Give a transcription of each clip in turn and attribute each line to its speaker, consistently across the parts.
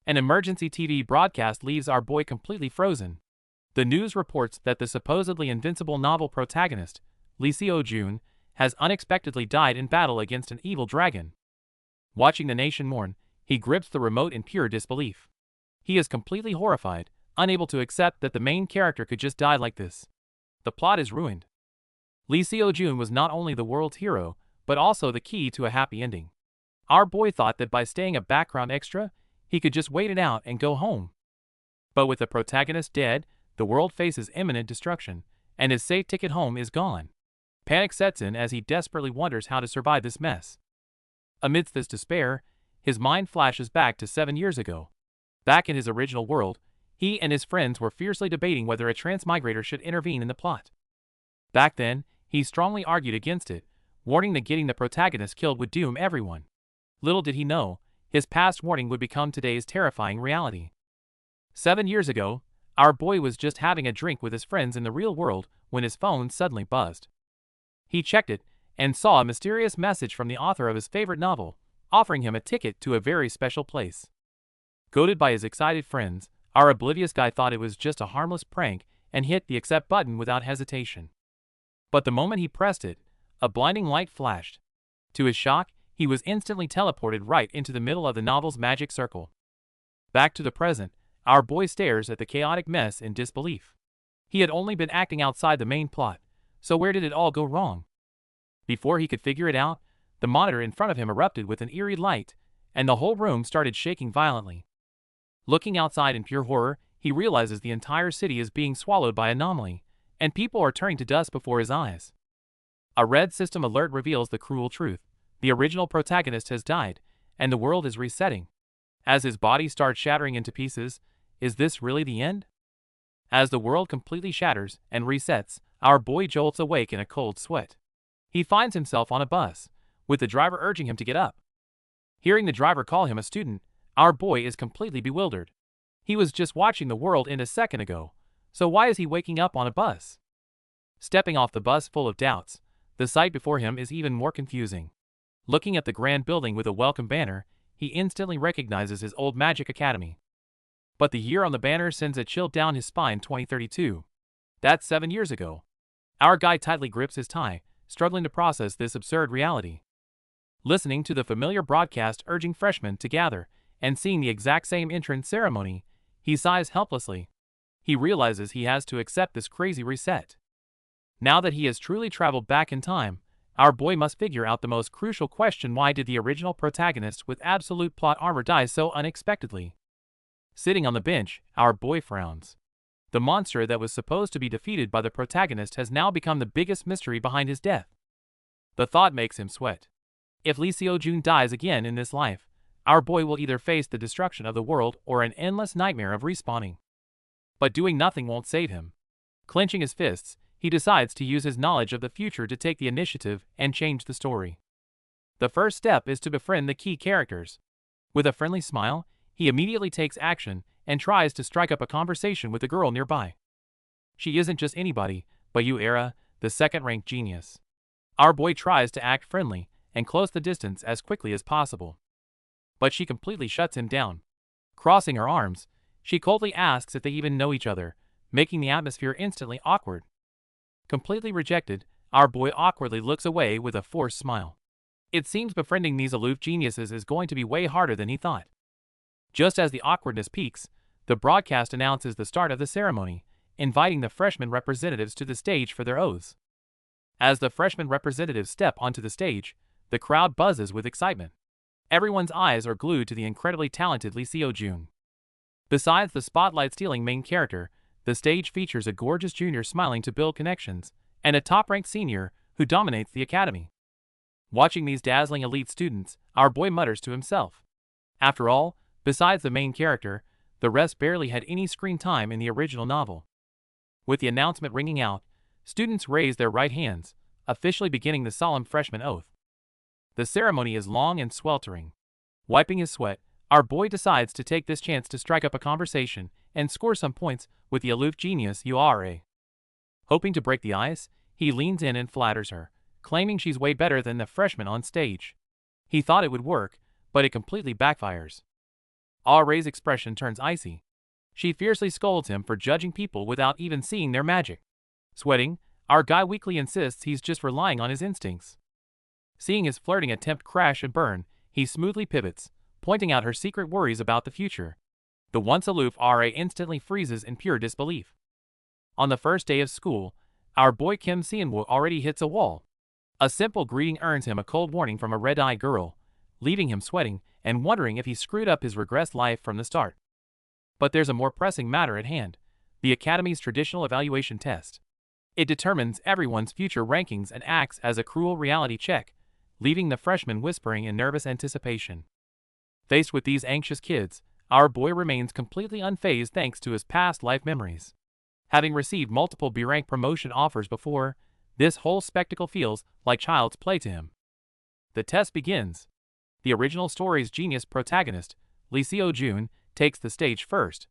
Speaker 1: An emergency TV broadcast leaves our boy completely frozen. The news reports that the supposedly invincible novel protagonist, Lee Seo-jun, has unexpectedly died in battle against an evil dragon. Watching the nation mourn, he grips the remote in pure disbelief. He is completely horrified, unable to accept that the main character could just die like this. The plot is ruined. Lee Seo-jun was not only the world's hero, but also the key to a happy ending. Our boy thought that by staying a background extra, he could just wait it out and go home. But with the protagonist dead, the world faces imminent destruction, and his safe ticket home is gone. Panic sets in as he desperately wonders how to survive this mess. Amidst this despair, his mind flashes back to 7 years ago. Back in his original world, he and his friends were fiercely debating whether a transmigrator should intervene in the plot. Back then, he strongly argued against it, warning that getting the protagonist killed would doom everyone. Little did he know, his past warning would become today's terrifying reality. 7 years ago, our boy was just having a drink with his friends in the real world when his phone suddenly buzzed. He checked it and saw a mysterious message from the author of his favorite novel, offering him a ticket to a very special place. Goaded by his excited friends, our oblivious guy thought it was just a harmless prank and hit the accept button without hesitation. But the moment he pressed it, a blinding light flashed. To his shock, he was instantly teleported right into the middle of the novel's magic circle. Back to the present, our boy stares at the chaotic mess in disbelief. He had only been acting outside the main plot, so where did it all go wrong? Before he could figure it out, the monitor in front of him erupted with an eerie light, and the whole room started shaking violently. Looking outside in pure horror, he realizes the entire city is being swallowed by anomaly, and people are turning to dust before his eyes. A red system alert reveals the cruel truth. The original protagonist has died, and the world is resetting. As his body starts shattering into pieces, is this really the end? As the world completely shatters and resets, our boy jolts awake in a cold sweat. He finds himself on a bus, with the driver urging him to get up. Hearing the driver call him a student, our boy is completely bewildered. He was just watching the world end a second ago, so why is he waking up on a bus? Stepping off the bus full of doubts, the sight before him is even more confusing. Looking at the grand building with a welcome banner, he instantly recognizes his old magic academy. But the year on the banner sends a chill down his spine. 2032. That's 7 years ago. Our guy tightly grips his tie, struggling to process this absurd reality. Listening to the familiar broadcast urging freshmen to gather, and seeing the exact same entrance ceremony, he sighs helplessly. He realizes he has to accept this crazy reset. Now that he has truly traveled back in time, our boy must figure out the most crucial question: why did the original protagonist with absolute plot armor die so unexpectedly? Sitting on the bench, our boy frowns. The monster that was supposed to be defeated by the protagonist has now become the biggest mystery behind his death. The thought makes him sweat. If Lee Seo-jun dies again in this life, our boy will either face the destruction of the world or an endless nightmare of respawning. But doing nothing won't save him. Clenching his fists, he decides to use his knowledge of the future to take the initiative and change the story. The first step is to befriend the key characters. With a friendly smile, he immediately takes action and tries to strike up a conversation with the girl nearby. She isn't just anybody, but Yahello, the second-ranked genius. Our boy tries to act friendly and close the distance as quickly as possible. But she completely shuts him down. Crossing her arms, she coldly asks if they even know each other, making the atmosphere instantly awkward. Completely rejected, our boy awkwardly looks away with a forced smile. It seems befriending these aloof geniuses is going to be way harder than he thought. Just as the awkwardness peaks, the broadcast announces the start of the ceremony, inviting the freshman representatives to the stage for their oaths. As the freshman representatives step onto the stage, the crowd buzzes with excitement. Everyone's eyes are glued to the incredibly talented Lee Seo-jun. Besides the spotlight-stealing main character, the stage features a gorgeous junior smiling to build connections, and a top-ranked senior who dominates the academy. Watching these dazzling elite students, our boy mutters to himself. After all, besides the main character, the rest barely had any screen time in the original novel. With the announcement ringing out, students raise their right hands, officially beginning the solemn freshman oath. The ceremony is long and sweltering. Wiping his sweat, our boy decides to take this chance to strike up a conversation and score some points with the aloof genius Yahello. Hoping to break the ice, he leans in and flatters her, claiming she's way better than the freshman on stage. He thought it would work, but it completely backfires. Ray's expression turns icy. She fiercely scolds him for judging people without even seeing their magic. Sweating, our guy weakly insists he's just relying on his instincts. Seeing his flirting attempt crash and burn, he smoothly pivots, pointing out her secret worries about the future. The once aloof Ra instantly freezes in pure disbelief. On the first day of school, our boy Kim Seonwoo already hits a wall. A simple greeting earns him a cold warning from a red-eyed girl, leaving him sweating and wondering if he screwed up his regressed life from the start. But there's a more pressing matter at hand: the Academy's traditional evaluation test. It determines everyone's future rankings and acts as a cruel reality check, leaving the freshmen whispering in nervous anticipation. Faced with these anxious kids, our boy remains completely unfazed thanks to his past life memories. Having received multiple B-rank promotion offers before, this whole spectacle feels like child's play to him. The test begins. The original story's genius protagonist, Lee Seo-joon, takes the stage first.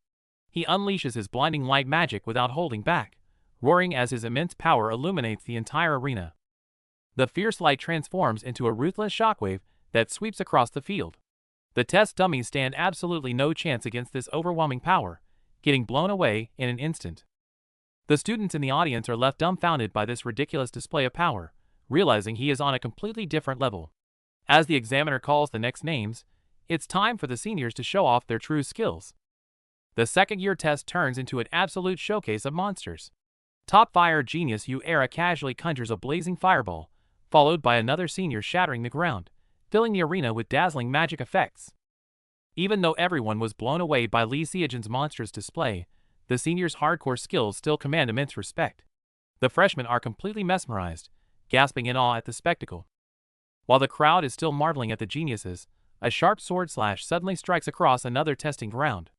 Speaker 1: He unleashes his blinding light magic without holding back, roaring as his immense power illuminates the entire arena. The fierce light transforms into a ruthless shockwave that sweeps across the field. The test dummies stand absolutely no chance against this overwhelming power, getting blown away in an instant. The students in the audience are left dumbfounded by this ridiculous display of power, realizing he is on a completely different level. As the examiner calls the next names, it's time for the seniors to show off their true skills. The second-year test turns into an absolute showcase of monsters. Top fire genius Era casually conjures a blazing fireball, followed by another senior shattering the ground, filling the arena with dazzling magic effects. Even though everyone was blown away by Lee Seo-joon's monstrous display, the seniors' hardcore skills still command immense respect. The freshmen are completely mesmerized, gasping in awe at the spectacle. While the crowd is still marveling at the geniuses, a sharp sword slash suddenly strikes across another testing ground.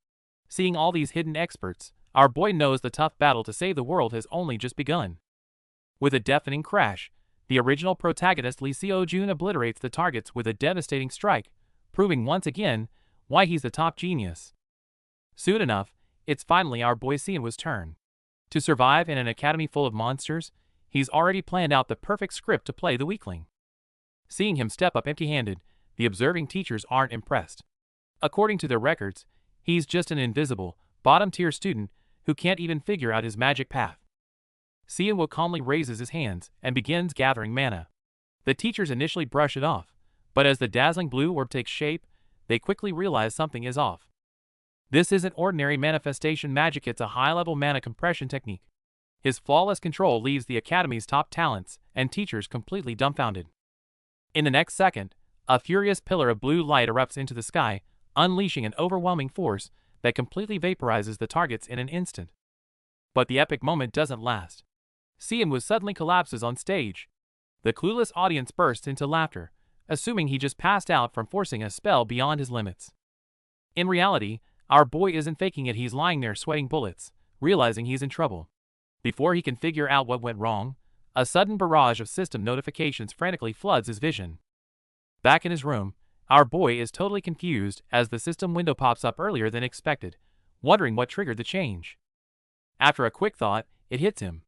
Speaker 1: Seeing all these hidden experts, our boy knows the tough battle to save the world has only just begun. With a deafening crash, the original protagonist Lee Seo-joon obliterates the targets with a devastating strike, proving once again why he's the top genius. Soon enough, it's finally our boy Seonwoo's turn. To survive in an academy full of monsters, he's already planned out the perfect script to play the weakling. Seeing him step up empty-handed, the observing teachers aren't impressed. According to their records, he's just an invisible, bottom-tier student who can't even figure out his magic path. Seonwoo calmly raises his hands and begins gathering mana. The teachers initially brush it off, but as the dazzling blue orb takes shape, they quickly realize something is off. This isn't ordinary manifestation magic, it's a high-level mana compression technique. His flawless control leaves the Academy's top talents and teachers completely dumbfounded. In the next second, a furious pillar of blue light erupts into the sky, unleashing an overwhelming force that completely vaporizes the targets in an instant. But the epic moment doesn't last. Seonwoo suddenly collapses on stage. The clueless audience bursts into laughter, assuming he just passed out from forcing a spell beyond his limits. In reality, our boy isn't faking it, he's lying there sweating bullets, realizing he's in trouble. Before he can figure out what went wrong, a sudden barrage of system notifications frantically floods his vision. Back in his room, our boy is totally confused as the system window pops up earlier than expected, wondering what triggered the change. After a quick thought, it hits him.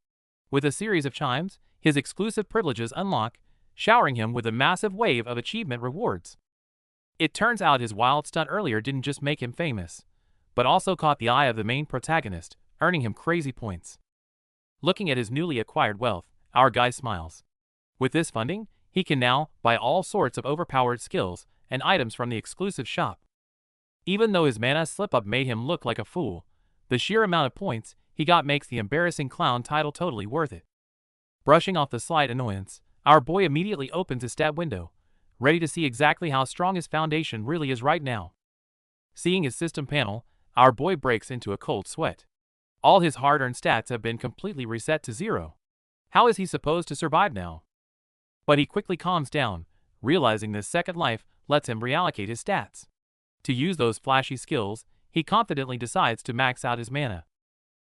Speaker 1: With a series of chimes, his exclusive privileges unlock, showering him with a massive wave of achievement rewards. It turns out his wild stunt earlier didn't just make him famous, but also caught the eye of the main protagonist, earning him crazy points. Looking at his newly acquired wealth, our guy smiles. With this funding, he can now buy all sorts of overpowered skills and items from the exclusive shop. Even though his mana slip-up made him look like a fool, the sheer amount of points he got makes the embarrassing clown title totally worth it. Brushing off the slight annoyance, our boy immediately opens his stat window, ready to see exactly how strong his foundation really is right now. Seeing his system panel, our boy breaks into a cold sweat. All his hard-earned stats have been completely reset to 0. How is he supposed to survive now? But he quickly calms down, realizing this second life lets him reallocate his stats. To use those flashy skills, he confidently decides to max out his mana.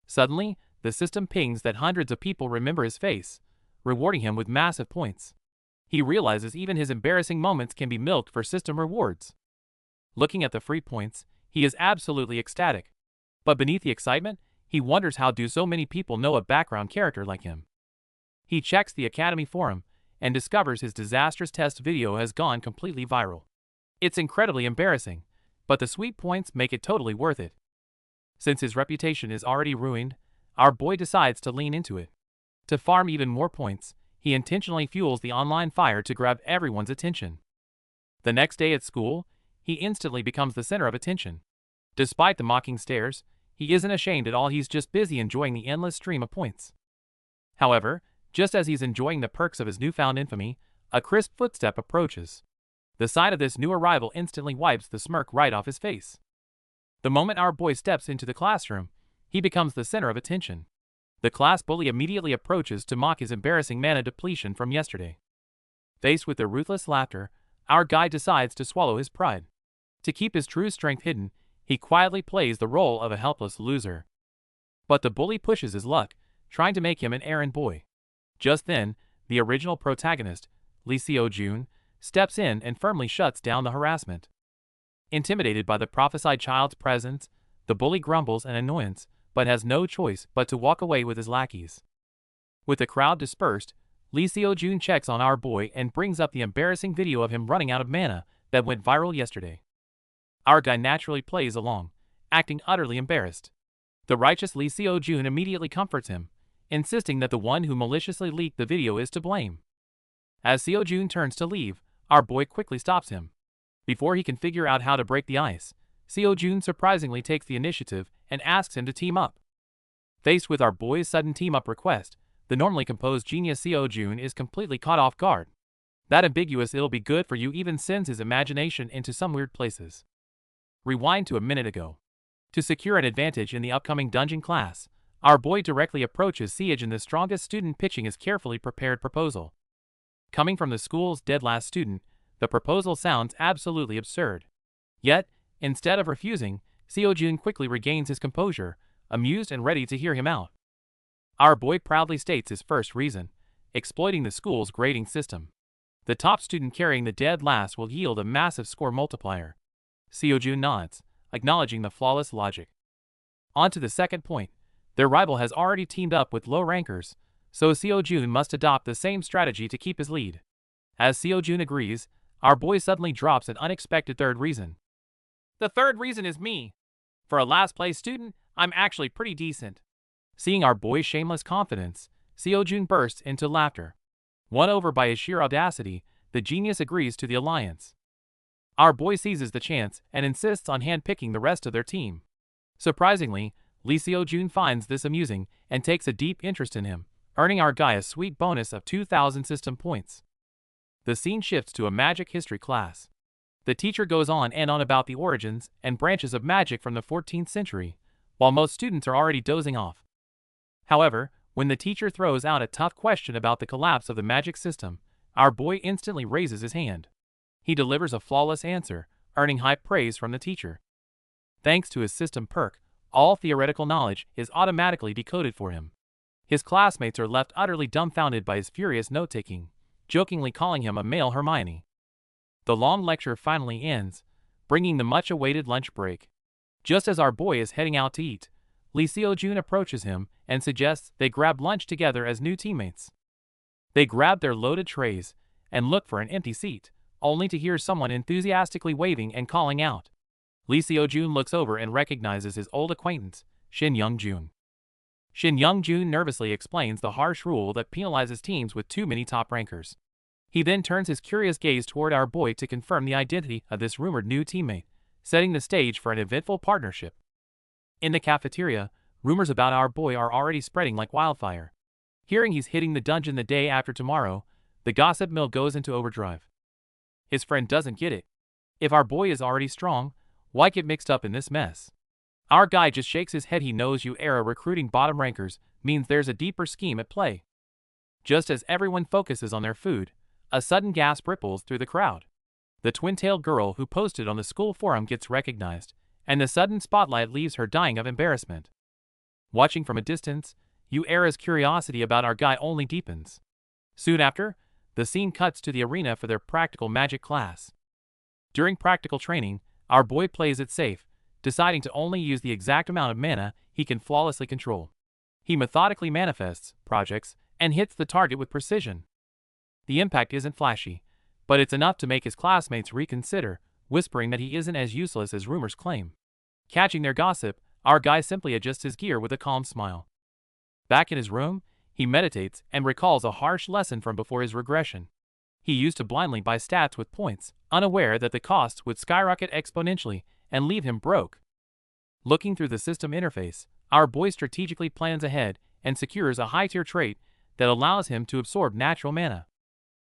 Speaker 1: Suddenly, the system pings that hundreds of people remember his face, rewarding him with massive points. He realizes even his embarrassing moments can be milked for system rewards. Looking at the free points, he is absolutely ecstatic. But beneath the excitement, he wonders how do so many people know a background character like him. He checks the Academy forum and discovers his disastrous test video has gone completely viral. It's incredibly embarrassing, but the sweet points make it totally worth it. Since his reputation is already ruined, our boy decides to lean into it. To farm even more points, he intentionally fuels the online fire to grab everyone's attention. The next day at school, he instantly becomes the center of attention. Despite the mocking stares, he isn't ashamed at all, he's just busy enjoying the endless stream of points. However, just as he's enjoying the perks of his newfound infamy, a crisp footstep approaches. The sight of this new arrival instantly wipes the smirk right off his face. The moment our boy steps into the classroom, he becomes the center of attention. The class bully immediately approaches to mock his embarrassing mana depletion from yesterday. Faced with their ruthless laughter, our guy decides to swallow his pride. To keep his true strength hidden, he quietly plays the role of a helpless loser. But the bully pushes his luck, trying to make him an errand boy. Just then, the original protagonist, Lee Seo-jun, steps in and firmly shuts down the harassment. Intimidated by the prophesied child's presence, the bully grumbles in annoyance, but has no choice but to walk away with his lackeys. With the crowd dispersed, Lee Seo-jun checks on our boy and brings up the embarrassing video of him running out of mana that went viral yesterday. Our guy naturally plays along, acting utterly embarrassed. The righteous Lee Seo-jun immediately comforts him, insisting that the one who maliciously leaked the video is to blame. As Seo-jun turns to leave, our boy quickly stops him. Before he can figure out how to break the ice, Seo-jun surprisingly takes the initiative and asks him to team up. Faced with our boy's sudden team-up request, the normally composed genius Seo-jun is completely caught off guard. That ambiguous "it'll be good for you" even sends his imagination into some weird places. Rewind to a minute ago. To secure an advantage in the upcoming dungeon class, our boy directly approaches Seo-jun, the strongest student, pitching his carefully prepared proposal. Coming from the school's dead last student, the proposal sounds absolutely absurd. Yet, instead of refusing, Seo-jun quickly regains his composure, amused and ready to hear him out. Our boy proudly states his first reason: exploiting the school's grading system. The top student carrying the dead last will yield a massive score multiplier. Seo-jun nods, acknowledging the flawless logic. On to the second point. Their rival has already teamed up with low rankers, so Seo-jun must adopt the same strategy to keep his lead. As Seo-jun agrees, our boy suddenly drops an unexpected third reason. The third reason is me. For a last place student, I'm actually pretty decent. Seeing our boy's shameless confidence, Seo-jun bursts into laughter. Won over by his sheer audacity, the genius agrees to the alliance. Our boy seizes the chance and insists on handpicking the rest of their team. Surprisingly, Lee Seo-jun finds this amusing and takes a deep interest in him, earning our guy a sweet bonus of 2,000 system points. The scene shifts to a magic history class. The teacher goes on and on about the origins and branches of magic from the 14th century, while most students are already dozing off. However, when the teacher throws out a tough question about the collapse of the magic system, our boy instantly raises his hand. He delivers a flawless answer, earning high praise from the teacher. Thanks to his system perk, all theoretical knowledge is automatically decoded for him. His classmates are left utterly dumbfounded by his furious note-taking, jokingly calling him a male Hermione. The long lecture finally ends, bringing the much-awaited lunch break. Just as our boy is heading out to eat, Lee Seo-jun approaches him and suggests they grab lunch together as new teammates. They grab their loaded trays and look for an empty seat, only to hear someone enthusiastically waving and calling out. Lee Seo-jun looks over and recognizes his old acquaintance, Shin Young-jun. Shin Young-jun nervously explains the harsh rule that penalizes teams with too many top rankers. He then turns his curious gaze toward our boy to confirm the identity of this rumored new teammate, setting the stage for an eventful partnership. In the cafeteria, rumors about our boy are already spreading like wildfire. Hearing he's hitting the dungeon the day after tomorrow, the gossip mill goes into overdrive. His friend doesn't get it. If our boy is already strong, why get mixed up in this mess? Our guy just shakes his head. He knows era recruiting bottom rankers means there's a deeper scheme at play. Just as everyone focuses on their food, a sudden gasp ripples through the crowd. The twin-tailed girl who posted on the school forum gets recognized, and the sudden spotlight leaves her dying of embarrassment. Watching from a distance, era's curiosity about our guy only deepens. Soon after, the scene cuts to the arena for their practical magic class. During practical training, our boy plays it safe, deciding to only use the exact amount of mana he can flawlessly control. He methodically manifests, projects, and hits the target with precision. The impact isn't flashy, but it's enough to make his classmates reconsider whispering that he isn't as useless as rumors claim. Catching their gossip, our guy simply adjusts his gear with a calm smile. Back in his room, he meditates and recalls a harsh lesson from before his regression. He used to blindly buy stats with points, unaware that the costs would skyrocket exponentially and leave him broke. Looking through the system interface, our boy strategically plans ahead and secures a high-tier trait that allows him to absorb natural mana.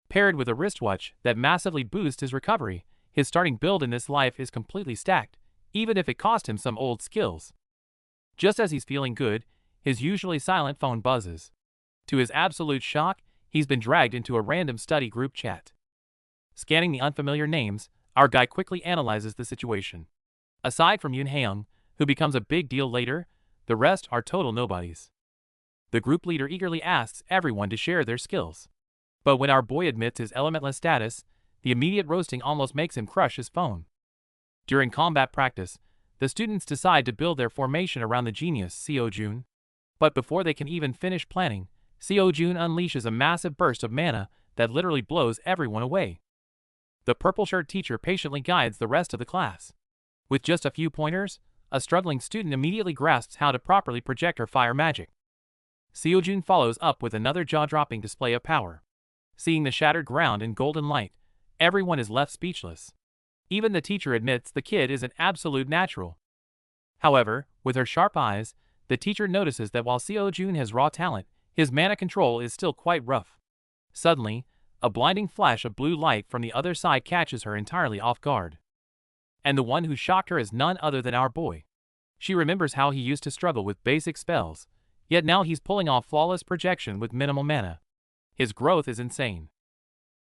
Speaker 1: Paired with a wristwatch that massively boosts his recovery, his starting build in this life is completely stacked, even if it cost him some old skills. Just as he's feeling good, his usually silent phone buzzes. To his absolute shock, he's been dragged into a random study group chat. Scanning the unfamiliar names, our guy quickly analyzes the situation. Aside from Yunheung, who becomes a big deal later, the rest are total nobodies. The group leader eagerly asks everyone to share their skills. But when our boy admits his elementless status, the immediate roasting almost makes him crush his phone. During combat practice, the students decide to build their formation around the genius Seojun. But before they can even finish planning, Seojun unleashes a massive burst of mana that literally blows everyone away. The purple shirt teacher patiently guides the rest of the class. With just a few pointers, a struggling student immediately grasps how to properly project her fire magic. Seojun follows up with another jaw-dropping display of power. Seeing the shattered ground in golden light, everyone is left speechless. Even the teacher admits the kid is an absolute natural. However, with her sharp eyes, the teacher notices that while Seojun has raw talent, his mana control is still quite rough. Suddenly, a blinding flash of blue light from the other side catches her entirely off guard. And the one who shocked her is none other than our boy. She remembers how he used to struggle with basic spells, yet now he's pulling off flawless projection with minimal mana. His growth is insane.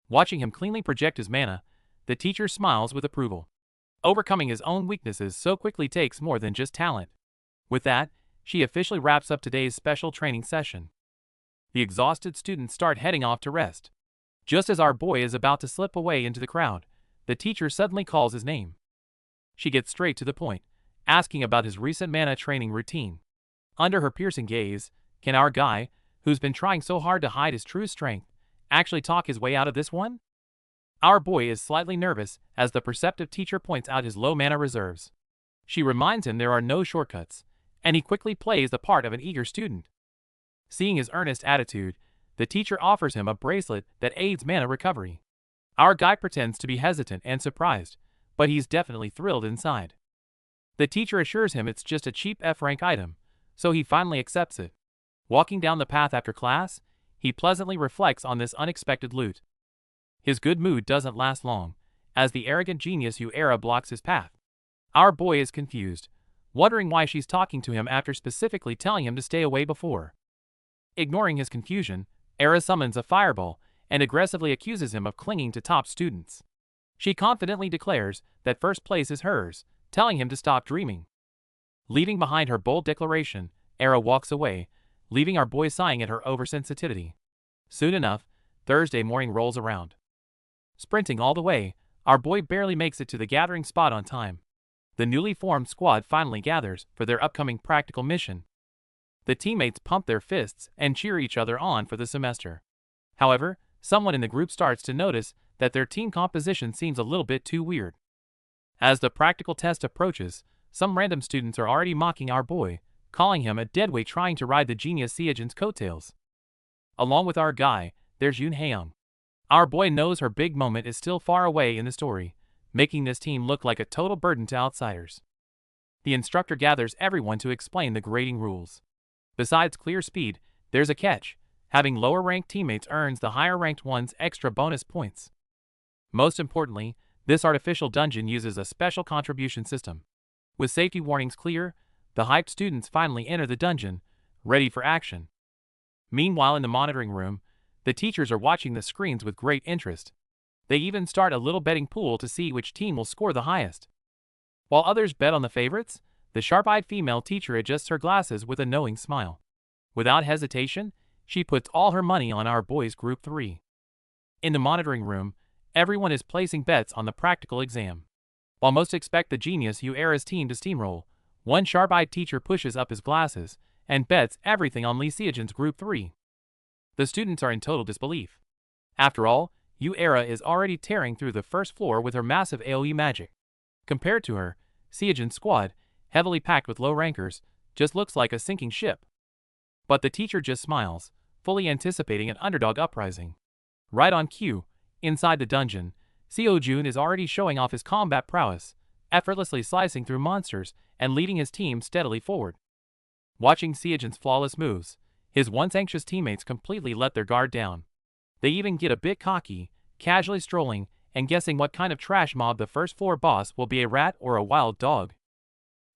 Speaker 1: Watching him cleanly project his mana, the teacher smiles with approval. Overcoming his own weaknesses so quickly takes more than just talent. With that, she officially wraps up today's special training session. The exhausted students start heading off to rest. Just as our boy is about to slip away into the crowd, the teacher suddenly calls his name. She gets straight to the point, asking about his recent mana training routine. Under her piercing gaze, can our guy, who's been trying so hard to hide his true strength, actually talk his way out of this one? Our boy is slightly nervous as the perceptive teacher points out his low mana reserves. She reminds him there are no shortcuts, and he quickly plays the part of an eager student. Seeing his earnest attitude, the teacher offers him a bracelet that aids mana recovery. Our guy pretends to be hesitant and surprised, but he's definitely thrilled inside. The teacher assures him it's just a cheap F-rank item, so he finally accepts it. Walking down the path after class, he pleasantly reflects on this unexpected loot. His good mood doesn't last long, as the arrogant genius Yahello blocks his path. Our boy is confused, wondering why she's talking to him after specifically telling him to stay away before. Ignoring his confusion, Era summons a fireball and aggressively accuses him of clinging to top students. She confidently declares that first place is hers, telling him to stop dreaming. Leaving behind her bold declaration, Era walks away, leaving our boy sighing at her oversensitivity. Soon enough, Thursday morning rolls around. Sprinting all the way, our boy barely makes it to the gathering spot on time. The newly formed squad finally gathers for their upcoming practical mission. The teammates pump their fists and cheer each other on for the semester. However, someone in the group starts to notice that their team composition seems a little bit too weird. As the practical test approaches, some random students are already mocking our boy, calling him a deadweight trying to ride the genius Seojun's coattails. Along with our guy, there's Yunheung. Our boy knows her big moment is still far away in the story, making this team look like a total burden to outsiders. The instructor gathers everyone to explain the grading rules. Besides clear speed, there's a catch. Having lower-ranked teammates earns the higher-ranked ones extra bonus points. Most importantly, this artificial dungeon uses a special contribution system. With safety warnings clear, the hyped students finally enter the dungeon, ready for action. Meanwhile, in the monitoring room, the teachers are watching the screens with great interest. They even start a little betting pool to see which team will score the highest. While others bet on the favorites, the sharp-eyed female teacher adjusts her glasses with a knowing smile. Without hesitation, she puts all her money on our boys' Group 3. In the monitoring room, everyone is placing bets on the practical exam. While most expect the genius Yahello's team to steamroll, one sharp-eyed teacher pushes up his glasses and bets everything on Lee Seojun's Group 3. The students are in total disbelief. After all, Yahello is already tearing through the first floor with her massive AoE magic. Compared to her, Seojun's squad, heavily packed with low rankers, just looks like a sinking ship. But the teacher just smiles, fully anticipating an underdog uprising. Right on cue, inside the dungeon, Seojun is already showing off his combat prowess, effortlessly slicing through monsters and leading his team steadily forward. Watching Seojun's flawless moves, his once anxious teammates completely let their guard down. They even get a bit cocky, casually strolling and guessing what kind of trash mob the first floor boss will be, a rat or a wild dog.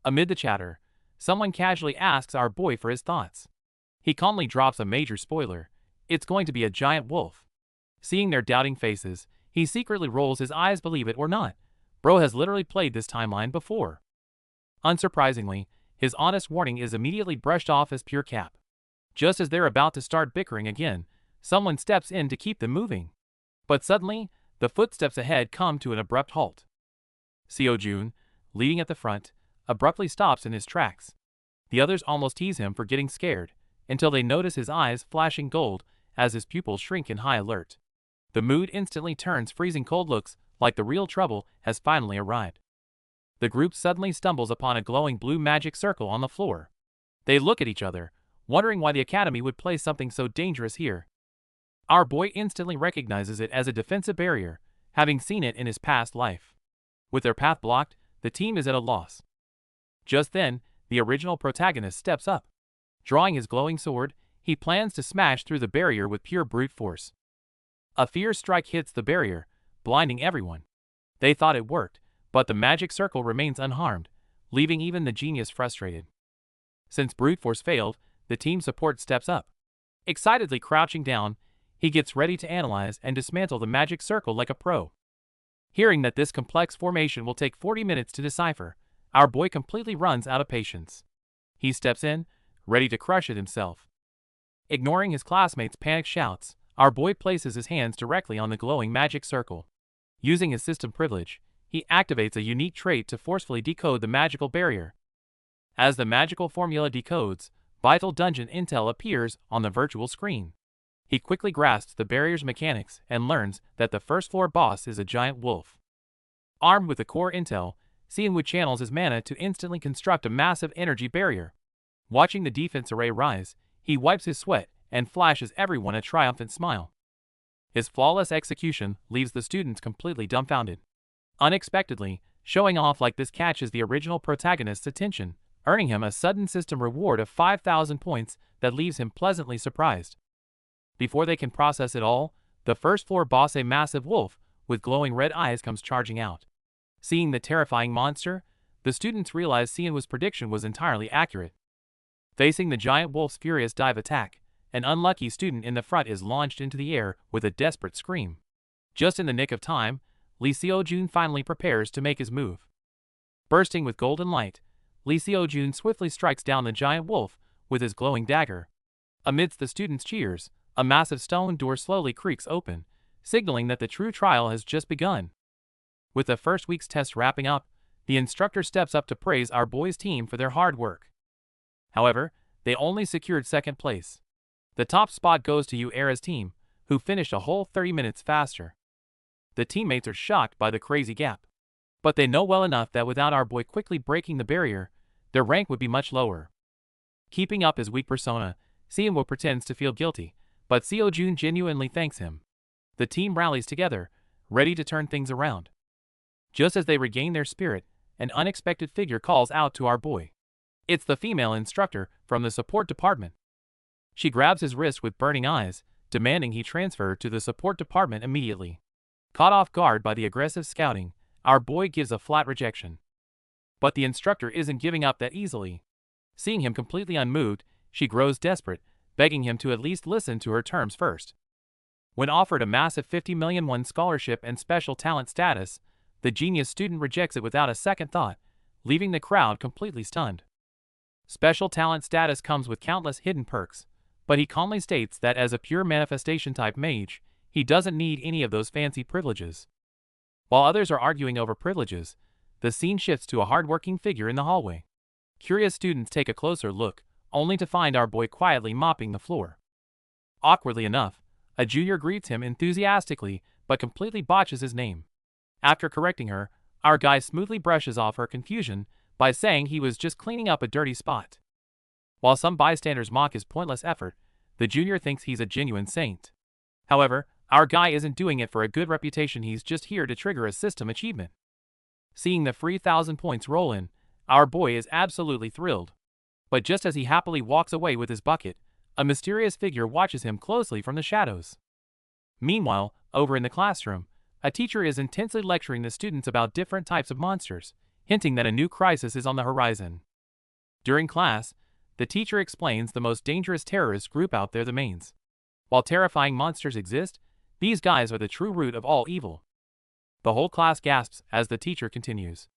Speaker 1: Amid the chatter, someone casually asks our boy for his thoughts. He calmly drops a major spoiler: it's going to be a giant wolf. Seeing their doubting faces, he secretly rolls his eyes. Believe it or not, bro has literally played this timeline before. Unsurprisingly, his honest warning is immediately brushed off as pure cap. Just as they're about to start bickering again, someone steps in to keep them moving. But suddenly, the footsteps ahead come to an abrupt halt. Seojun, leading at the front, abruptly stops in his tracks. The others almost tease him for getting scared, until they notice his eyes flashing gold as his pupils shrink in high alert. The mood instantly turns freezing cold. Looks like the real trouble has finally arrived. The group suddenly stumbles upon a glowing blue magic circle on the floor. They look at each other, wondering why the academy would place something so dangerous here. Our boy instantly recognizes it as a defensive barrier, having seen it in his past life. With their path blocked, the team is at a loss. Just then, the original protagonist steps up. Drawing his glowing sword, he plans to smash through the barrier with pure brute force. A fierce strike hits the barrier, blinding everyone. They thought it worked, but the magic circle remains unharmed, leaving even the genius frustrated. Since brute force failed, the team support steps up. Excitedly crouching down, he gets ready to analyze and dismantle the magic circle like a pro. Hearing that this complex formation will take 40 minutes to decipher, our boy completely runs out of patience. He steps in, ready to crush it himself. Ignoring his classmates' panicked shouts, our boy places his hands directly on the glowing magic circle. Using his system privilege, he activates a unique trait to forcefully decode the magical barrier. As the magical formula decodes, vital dungeon intel appears on the virtual screen. He quickly grasps the barrier's mechanics and learns that the first floor boss is a giant wolf. Armed with the core intel, Seonwoo channels his mana to instantly construct a massive energy barrier. Watching the defense array rise, he wipes his sweat and flashes everyone a triumphant smile. His flawless execution leaves the students completely dumbfounded. Unexpectedly, showing off like this catches the original protagonist's attention, earning him a sudden system reward of 5,000 points that leaves him pleasantly surprised. Before they can process it all, the first floor boss, a massive wolf with glowing red eyes, comes charging out. Seeing the terrifying monster, the students realize Seonwoo's prediction was entirely accurate. Facing the giant wolf's furious dive attack, an unlucky student in the front is launched into the air with a desperate scream. Just in the nick of time, Lee Seojun finally prepares to make his move. Bursting with golden light, Lee Seojun swiftly strikes down the giant wolf with his glowing dagger. Amidst the students' cheers, a massive stone door slowly creaks open, signaling that the true trial has just begun. With the first week's test wrapping up, the instructor steps up to praise our boys' team for their hard work. However, they only secured second place. The top spot goes to Era's team, who finished a whole 30 minutes faster. The teammates are shocked by the crazy gap. But they know well enough that without our boy quickly breaking the barrier, their rank would be much lower. Keeping up his weak persona, Seonwoo pretends to feel guilty, but Seojun genuinely thanks him. The team rallies together, ready to turn things around. Just as they regain their spirit, an unexpected figure calls out to our boy. It's the female instructor from the support department. She grabs his wrist with burning eyes, demanding he transfer to the support department immediately. Caught off guard by the aggressive scouting, our boy gives a flat rejection. But the instructor isn't giving up that easily. Seeing him completely unmoved, she grows desperate, begging him to at least listen to her terms first. When offered a massive 50 million won scholarship and special talent status, the genius student rejects it without a second thought, leaving the crowd completely stunned. Special talent status comes with countless hidden perks, but he calmly states that as a pure manifestation type mage, he doesn't need any of those fancy privileges. While others are arguing over privileges, the scene shifts to a hardworking figure in the hallway. Curious students take a closer look, only to find our boy quietly mopping the floor. Awkwardly enough, a junior greets him enthusiastically but completely botches his name. After correcting her, our guy smoothly brushes off her confusion by saying he was just cleaning up a dirty spot. While some bystanders mock his pointless effort, the junior thinks he's a genuine saint. However, our guy isn't doing it for a good reputation, he's just here to trigger a system achievement. Seeing the free 1,000 points roll in, our boy is absolutely thrilled. But just as he happily walks away with his bucket, a mysterious figure watches him closely from the shadows. Meanwhile, over in the classroom, a teacher is intensely lecturing the students about different types of monsters, hinting that a new crisis is on the horizon. During class, the teacher explains the most dangerous terrorist group out there, the Mains. While terrifying monsters exist, these guys are the true root of all evil. The whole class gasps as the teacher continues.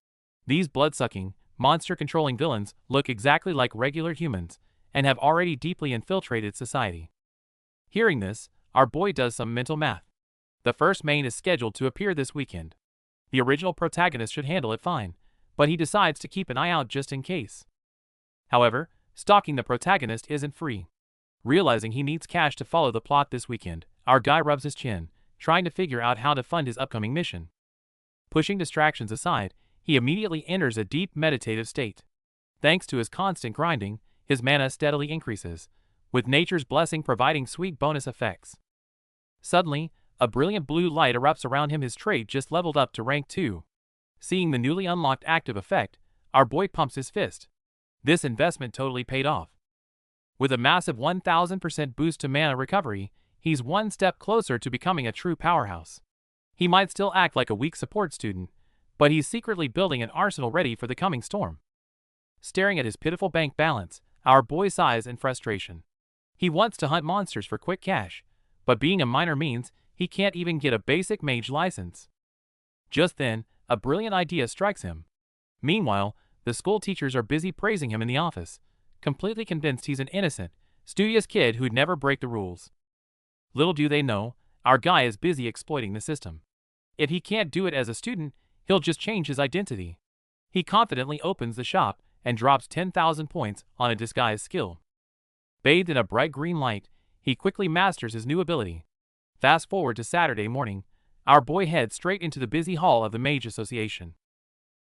Speaker 1: These blood-sucking, monster-controlling villains look exactly like regular humans and have already deeply infiltrated society. Hearing this, our boy does some mental math. The first main is scheduled to appear this weekend. The original protagonist should handle it fine, but he decides to keep an eye out just in case. However, stalking the protagonist isn't free. Realizing he needs cash to follow the plot this weekend, our guy rubs his chin, trying to figure out how to fund his upcoming mission. Pushing distractions aside, he immediately enters a deep meditative state. Thanks to his constant grinding, his mana steadily increases, with nature's blessing providing sweet bonus effects. Suddenly, a brilliant blue light erupts around him, his trait just leveled up to rank 2. Seeing the newly unlocked active effect, our boy pumps his fist. This investment totally paid off. With a massive 1000% boost to mana recovery, he's one step closer to becoming a true powerhouse. He might still act like a weak support student, but he's secretly building an arsenal ready for the coming storm. Staring at his pitiful bank balance, our boy sighs in frustration. He wants to hunt monsters for quick cash, but being a minor means he can't even get a basic mage license. Just then, a brilliant idea strikes him. Meanwhile, the school teachers are busy praising him in the office, completely convinced he's an innocent, studious kid who'd never break the rules. Little do they know, our guy is busy exploiting the system. If he can't do it as a student, he'll just change his identity. He confidently opens the shop and drops 10,000 points on a disguise skill. Bathed in a bright green light, he quickly masters his new ability. Fast forward to Saturday morning, our boy heads straight into the busy hall of the Mage Association.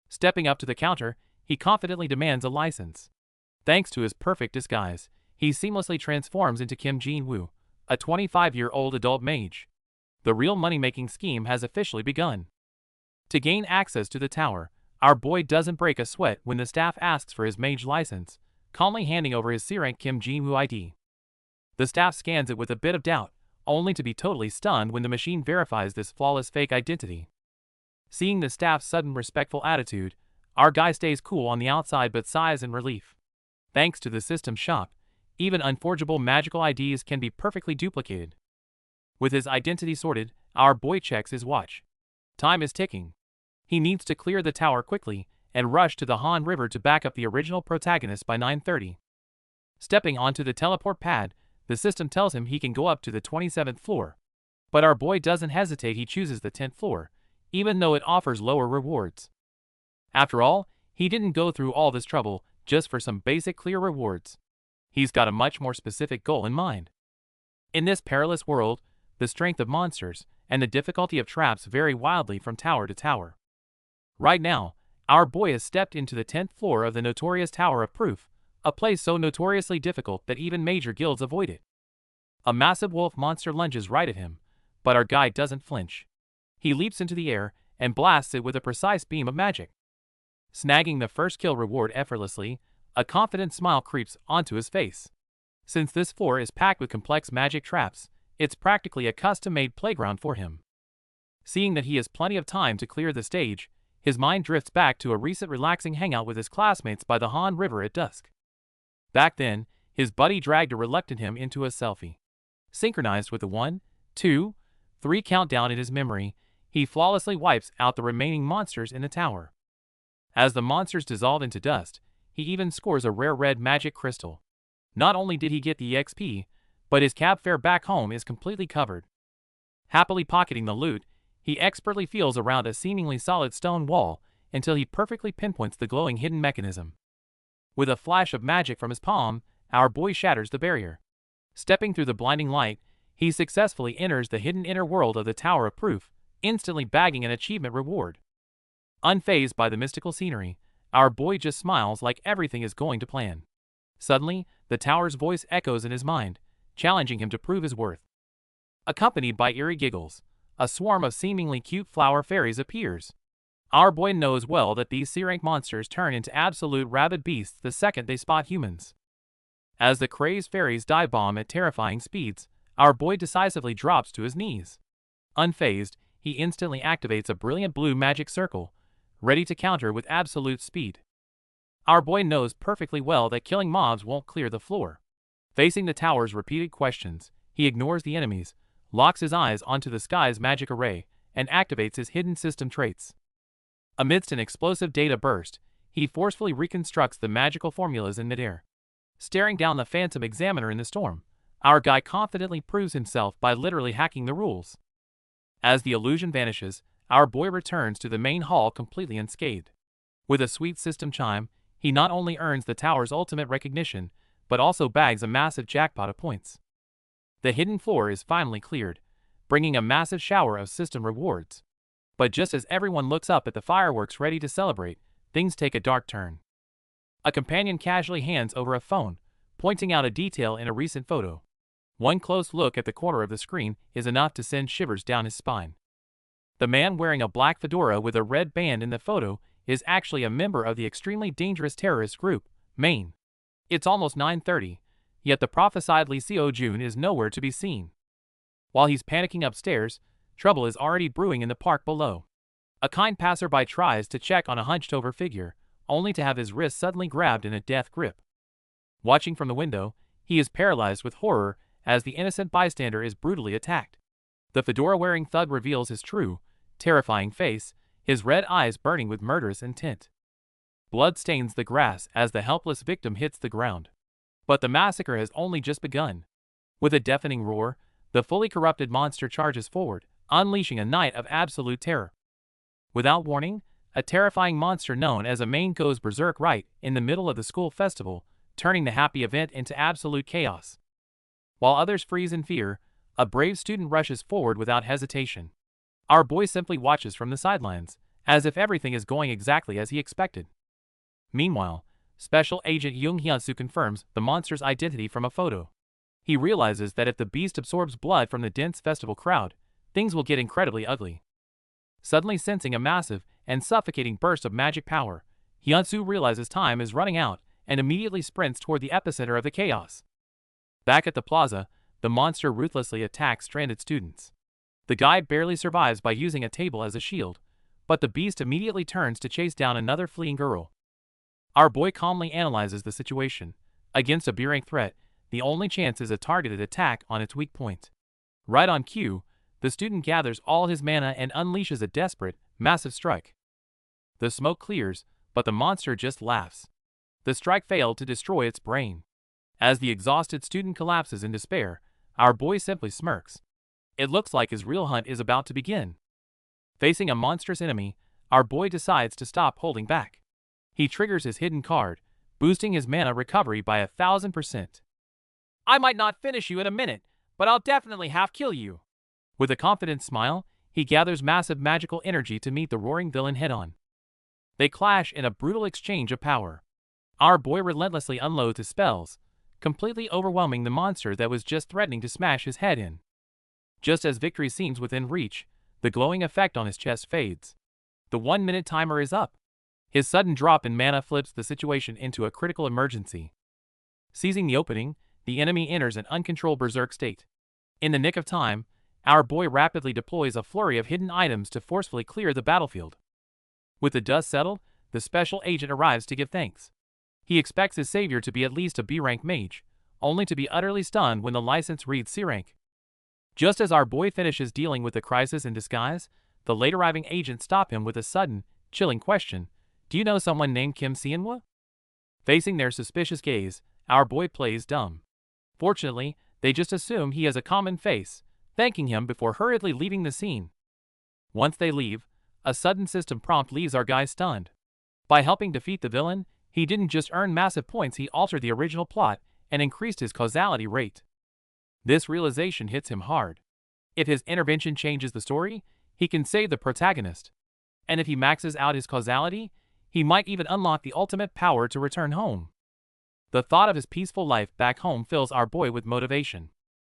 Speaker 1: Stepping up to the counter, he confidently demands a license. Thanks to his perfect disguise, he seamlessly transforms into Kim Jin-woo, a 25-year-old adult mage. The real money-making scheme has officially begun. To gain access to the tower, our boy doesn't break a sweat when the staff asks for his mage license, calmly handing over his C-rank Kim Jin-woo ID. The staff scans it with a bit of doubt, only to be totally stunned when the machine verifies this flawless fake identity. Seeing the staff's sudden respectful attitude, our guy stays cool on the outside but sighs in relief. Thanks to the system shop, even unforgeable magical IDs can be perfectly duplicated. With his identity sorted, our boy checks his watch. Time is ticking. He needs to clear the tower quickly and rush to the Han River to back up the original protagonist by 9:30. Stepping onto the teleport pad, the system tells him he can go up to the 27th floor. But our boy doesn't hesitate, he chooses the 10th floor, even though it offers lower rewards. After all, he didn't go through all this trouble just for some basic clear rewards. He's got a much more specific goal in mind. In this perilous world, the strength of monsters and the difficulty of traps vary wildly from tower to tower. Right now, our boy has stepped into the 10th floor of the notorious Tower of Proof, a place so notoriously difficult that even major guilds avoid it. A massive wolf monster lunges right at him, but our guy doesn't flinch. He leaps into the air and blasts it with a precise beam of magic. Snagging the first kill reward effortlessly, a confident smile creeps onto his face. Since this floor is packed with complex magic traps, it's practically a custom-made playground for him. Seeing that he has plenty of time to clear the stage, his mind drifts back to a recent relaxing hangout with his classmates by the Han River at dusk. Back then, his buddy dragged a reluctant him into a selfie. Synchronized with the 1, 2, 3 countdown in his memory, he flawlessly wipes out the remaining monsters in the tower. As the monsters dissolve into dust, he even scores a rare red magic crystal. Not only did he get the XP, but his cab fare back home is completely covered. Happily pocketing the loot, he expertly feels around a seemingly solid stone wall until he perfectly pinpoints the glowing hidden mechanism. With a flash of magic from his palm, our boy shatters the barrier. Stepping through the blinding light, he successfully enters the hidden inner world of the Tower of Proof, instantly bagging an achievement reward. Unfazed by the mystical scenery, our boy just smiles like everything is going to plan. Suddenly, the tower's voice echoes in his mind, challenging him to prove his worth. Accompanied by eerie giggles, a swarm of seemingly cute flower fairies appears. Our boy knows well that these C-rank monsters turn into absolute rabid beasts the second they spot humans. As the crazed fairies dive bomb at terrifying speeds, our boy decisively drops to his knees. Unfazed, he instantly activates a brilliant blue magic circle, ready to counter with absolute speed. Our boy knows perfectly well that killing mobs won't clear the floor. Facing the tower's repeated questions, he ignores the enemies, locks his eyes onto the sky's magic array, and activates his hidden system traits. Amidst an explosive data burst, he forcefully reconstructs the magical formulas in midair. Staring down the phantom examiner in the storm, our guy confidently proves himself by literally hacking the rules. As the illusion vanishes, our boy returns to the main hall completely unscathed. With a sweet system chime, he not only earns the tower's ultimate recognition, but also bags a massive jackpot of points. The hidden floor is finally cleared, bringing a massive shower of system rewards. But just as everyone looks up at the fireworks ready to celebrate, things take a dark turn. A companion casually hands over a phone, pointing out a detail in a recent photo. One close look at the corner of the screen is enough to send shivers down his spine. The man wearing a black fedora with a red band in the photo is actually a member of the extremely dangerous terrorist group, Maine. It's almost 9:30, yet the prophesied Lee Seo-jun is nowhere to be seen. While he's panicking upstairs, trouble is already brewing in the park below. A kind passerby tries to check on a hunched-over figure, only to have his wrist suddenly grabbed in a death grip. Watching from the window, he is paralyzed with horror as the innocent bystander is brutally attacked. The fedora-wearing thug reveals his true, terrifying face, his red eyes burning with murderous intent. Blood stains the grass as the helpless victim hits the ground. But the massacre has only just begun. With a deafening roar, the fully corrupted monster charges forward, unleashing a night of absolute terror. Without warning, a terrifying monster known as a Maine goes berserk right in the middle of the school festival, turning the happy event into absolute chaos. While others freeze in fear, a brave student rushes forward without hesitation. Our boy simply watches from the sidelines, as if everything is going exactly as he expected. Meanwhile, Special Agent Jung Hyun-soo confirms the monster's identity from a photo. He realizes that if the beast absorbs blood from the dense festival crowd, things will get incredibly ugly. Suddenly sensing a massive and suffocating burst of magic power, Hyun-soo realizes time is running out and immediately sprints toward the epicenter of the chaos. Back at the plaza, the monster ruthlessly attacks stranded students. The guy barely survives by using a table as a shield, but the beast immediately turns to chase down another fleeing girl. Our boy calmly analyzes the situation. Against a B-rank threat, the only chance is a targeted attack on its weak point. Right on cue, the student gathers all his mana and unleashes a desperate, massive strike. The smoke clears, but the monster just laughs. The strike failed to destroy its brain. As the exhausted student collapses in despair, our boy simply smirks. It looks like his real hunt is about to begin. Facing a monstrous enemy, our boy decides to stop holding back. He triggers his hidden card, boosting his mana recovery by 1,000%. I might not finish you in a minute, but I'll definitely half-kill you. With a confident smile, he gathers massive magical energy to meet the roaring villain head-on. They clash in a brutal exchange of power. Our boy relentlessly unloads his spells, completely overwhelming the monster that was just threatening to smash his head in. Just as victory seems within reach, the glowing effect on his chest fades. The 1-minute timer is up. His sudden drop in mana flips the situation into a critical emergency. Seizing the opening, the enemy enters an uncontrolled berserk state. In the nick of time, our boy rapidly deploys a flurry of hidden items to forcefully clear the battlefield. With the dust settled, the special agent arrives to give thanks. He expects his savior to be at least a B-rank mage, only to be utterly stunned when the license reads C-rank. Just as our boy finishes dealing with the crisis in disguise, the late-arriving agents stop him with a sudden, chilling question. Do you know someone named Kim Seonwa? Facing their suspicious gaze, our boy plays dumb. Fortunately, they just assume he has a common face, thanking him before hurriedly leaving the scene. Once they leave, a sudden system prompt leaves our guy stunned. By helping defeat the villain, he didn't just earn massive points, he altered the original plot and increased his causality rate. This realization hits him hard. If his intervention changes the story, he can save the protagonist. And if he maxes out his causality, he might even unlock the ultimate power to return home. The thought of his peaceful life back home fills our boy with motivation.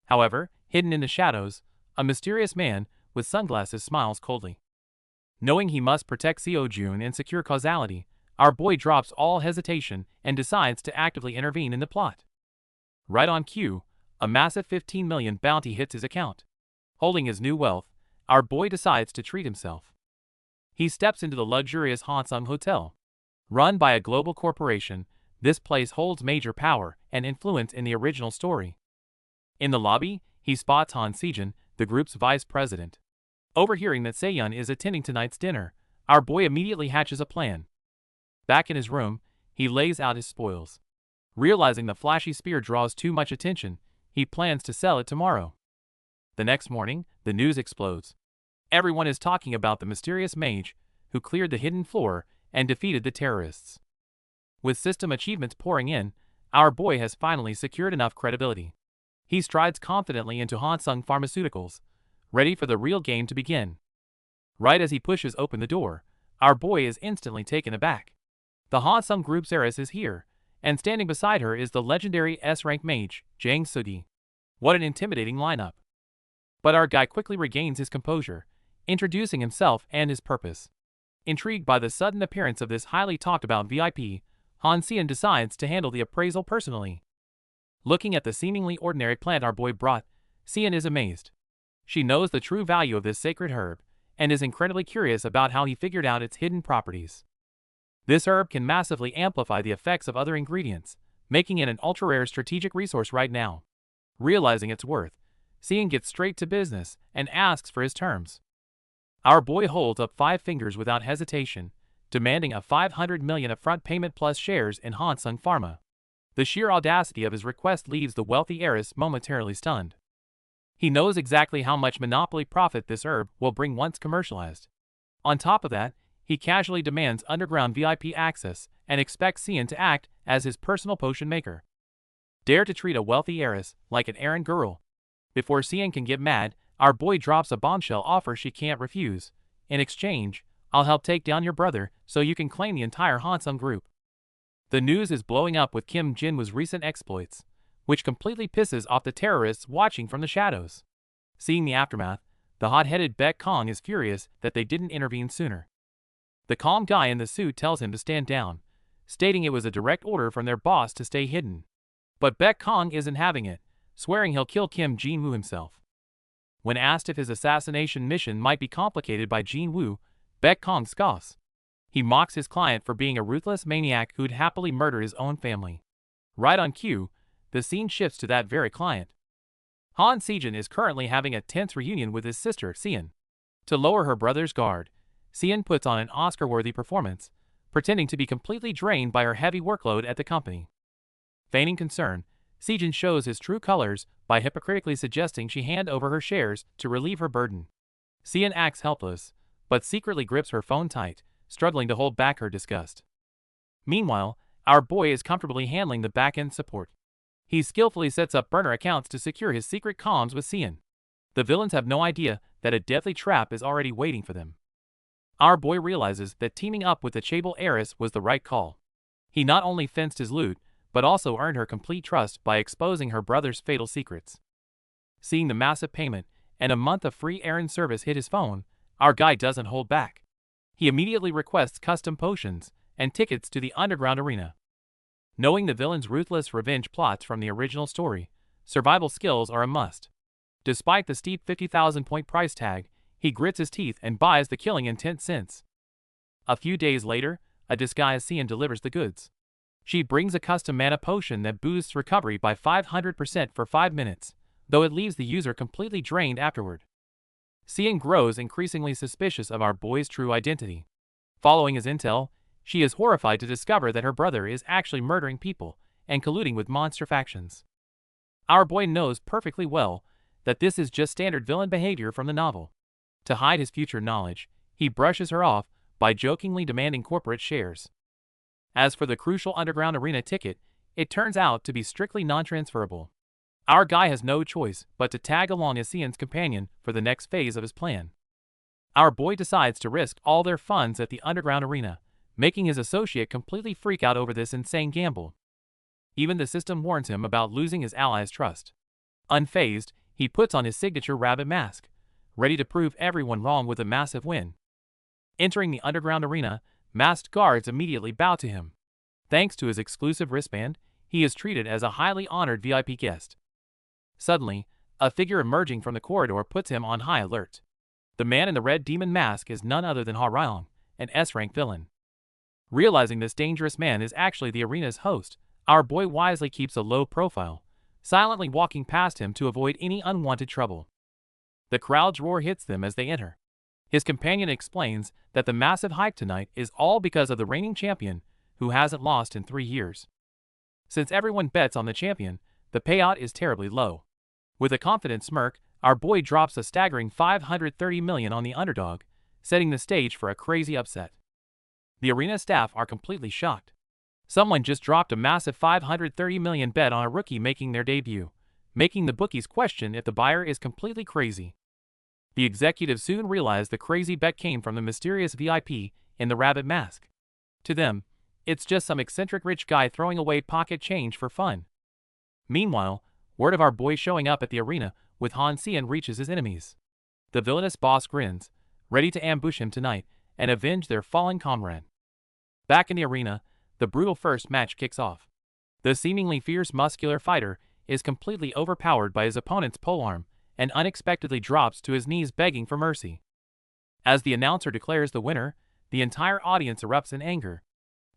Speaker 1: However, hidden in the shadows, a mysterious man with sunglasses smiles coldly. Knowing he must protect Seo-jun and secure causality, our boy drops all hesitation and decides to actively intervene in the plot. Right on cue, a massive 15 million bounty hits his account. Holding his new wealth, our boy decides to treat himself. He steps into the luxurious Hansung Hotel. Run by a global corporation, this place holds major power and influence in the original story. In the lobby, he spots Han Sejun, the group's vice president. Overhearing that Seyun is attending tonight's dinner, our boy immediately hatches a plan. Back in his room, he lays out his spoils. Realizing the flashy spear draws too much attention, he plans to sell it tomorrow. The next morning, the news explodes. Everyone is talking about the mysterious mage who cleared the hidden floor and defeated the terrorists. With system achievements pouring in, our boy has finally secured enough credibility. He strides confidently into Hansung Pharmaceuticals, ready for the real game to begin. Right as he pushes open the door, our boy is instantly taken aback. The Hansung Group's heiress is here, and standing beside her is the legendary S-rank mage, Jang Sudi. What an intimidating lineup. But our guy quickly regains his composure, introducing himself and his purpose. Intrigued by the sudden appearance of this highly talked about VIP, Han Sejun decides to handle the appraisal personally. Looking at the seemingly ordinary plant our boy brought, Sejun is amazed. She knows the true value of this sacred herb, and is incredibly curious about how he figured out its hidden properties. This herb can massively amplify the effects of other ingredients, making it an ultra-rare strategic resource right now. Realizing its worth, Sejun gets straight to business and asks for his terms. Our boy holds up 5 fingers without hesitation, demanding a 500 million upfront payment plus shares in Hansung Pharma. The sheer audacity of his request leaves the wealthy heiress momentarily stunned. He knows exactly how much monopoly profit this herb will bring once commercialized. On top of that, he casually demands underground VIP access and expects Sejun to act as his personal potion maker. Dare to treat a wealthy heiress like an errand girl. Before Sejun can get mad, our boy drops a bombshell offer she can't refuse. In exchange, I'll help take down your brother so you can claim the entire Hansung group. The news is blowing up with Kim Jinwoo's recent exploits, which completely pisses off the terrorists watching from the shadows. Seeing the aftermath, the hot-headed Baek Kong is furious that they didn't intervene sooner. The calm guy in the suit tells him to stand down, stating it was a direct order from their boss to stay hidden. But Baek Kong isn't having it, swearing he'll kill Kim Jinwoo himself. When asked if his assassination mission might be complicated by Jinwoo, Baek Kong scoffs. He mocks his client for being a ruthless maniac who'd happily murder his own family. Right on cue, the scene shifts to that very client. Han Sejun is currently having a tense reunion with his sister, Sejun. To lower her brother's guard, Sejun puts on an Oscar-worthy performance, pretending to be completely drained by her heavy workload at the company. Feigning concern, Sejun shows his true colors by hypocritically suggesting she hand over her shares to relieve her burden. Sejun acts helpless, but secretly grips her phone tight, struggling to hold back her disgust. Meanwhile, our boy is comfortably handling the back-end support. He skillfully sets up burner accounts to secure his secret comms with Sejun. The villains have no idea that a deadly trap is already waiting for them. Our boy realizes that teaming up with the Chaebol heiress was the right call. He not only fenced his loot, but also earned her complete trust by exposing her brother's fatal secrets. Seeing the massive payment and a month of free errand service hit his phone, our guy doesn't hold back. He immediately requests custom potions and tickets to the underground arena. Knowing the villain's ruthless revenge plots from the original story, survival skills are a must. Despite the steep 50,000 point price tag, he grits his teeth and buys the killing intent sense. A few days later, a disguised Sejun delivers the goods. She brings a custom mana potion that boosts recovery by 500% for 5 minutes, though it leaves the user completely drained afterward. Sejun grows increasingly suspicious of our boy's true identity. Following his intel, she is horrified to discover that her brother is actually murdering people and colluding with monster factions. Our boy knows perfectly well that this is just standard villain behavior from the novel. To hide his future knowledge, he brushes her off by jokingly demanding corporate shares. As for the crucial underground arena ticket, it turns out to be strictly non-transferable. Our guy has no choice but to tag along as Sejun's companion for the next phase of his plan. Our boy decides to risk all their funds at the underground arena, making his associate completely freak out over this insane gamble. Even the system warns him about losing his allies' trust. Unfazed, he puts on his signature rabbit mask, ready to prove everyone wrong with a massive win. Entering the underground arena, masked guards immediately bow to him. Thanks to his exclusive wristband, he is treated as a highly honored VIP guest. Suddenly, a figure emerging from the corridor puts him on high alert. The man in the red demon mask is none other than Ha-Ryong, an S-rank villain. Realizing this dangerous man is actually the arena's host, our boy wisely keeps a low profile, silently walking past him to avoid any unwanted trouble. The crowd's roar hits them as they enter. His companion explains that the massive hype tonight is all because of the reigning champion, who hasn't lost in 3 years. Since everyone bets on the champion, the payout is terribly low. With a confident smirk, our boy drops a staggering 530 million on the underdog, setting the stage for a crazy upset. The arena staff are completely shocked. Someone just dropped a massive 530 million bet on a rookie making their debut, making the bookies question if the buyer is completely crazy. The executives soon realize the crazy bet came from the mysterious VIP in the rabbit mask. To them, it's just some eccentric rich guy throwing away pocket change for fun. Meanwhile, word of our boy showing up at the arena with Han Xian reaches his enemies. The villainous boss grins, ready to ambush him tonight and avenge their fallen comrade. Back in the arena, the brutal first match kicks off. The seemingly fierce muscular fighter is completely overpowered by his opponent's polearm and unexpectedly drops to his knees begging for mercy. As the announcer declares the winner, the entire audience erupts in anger.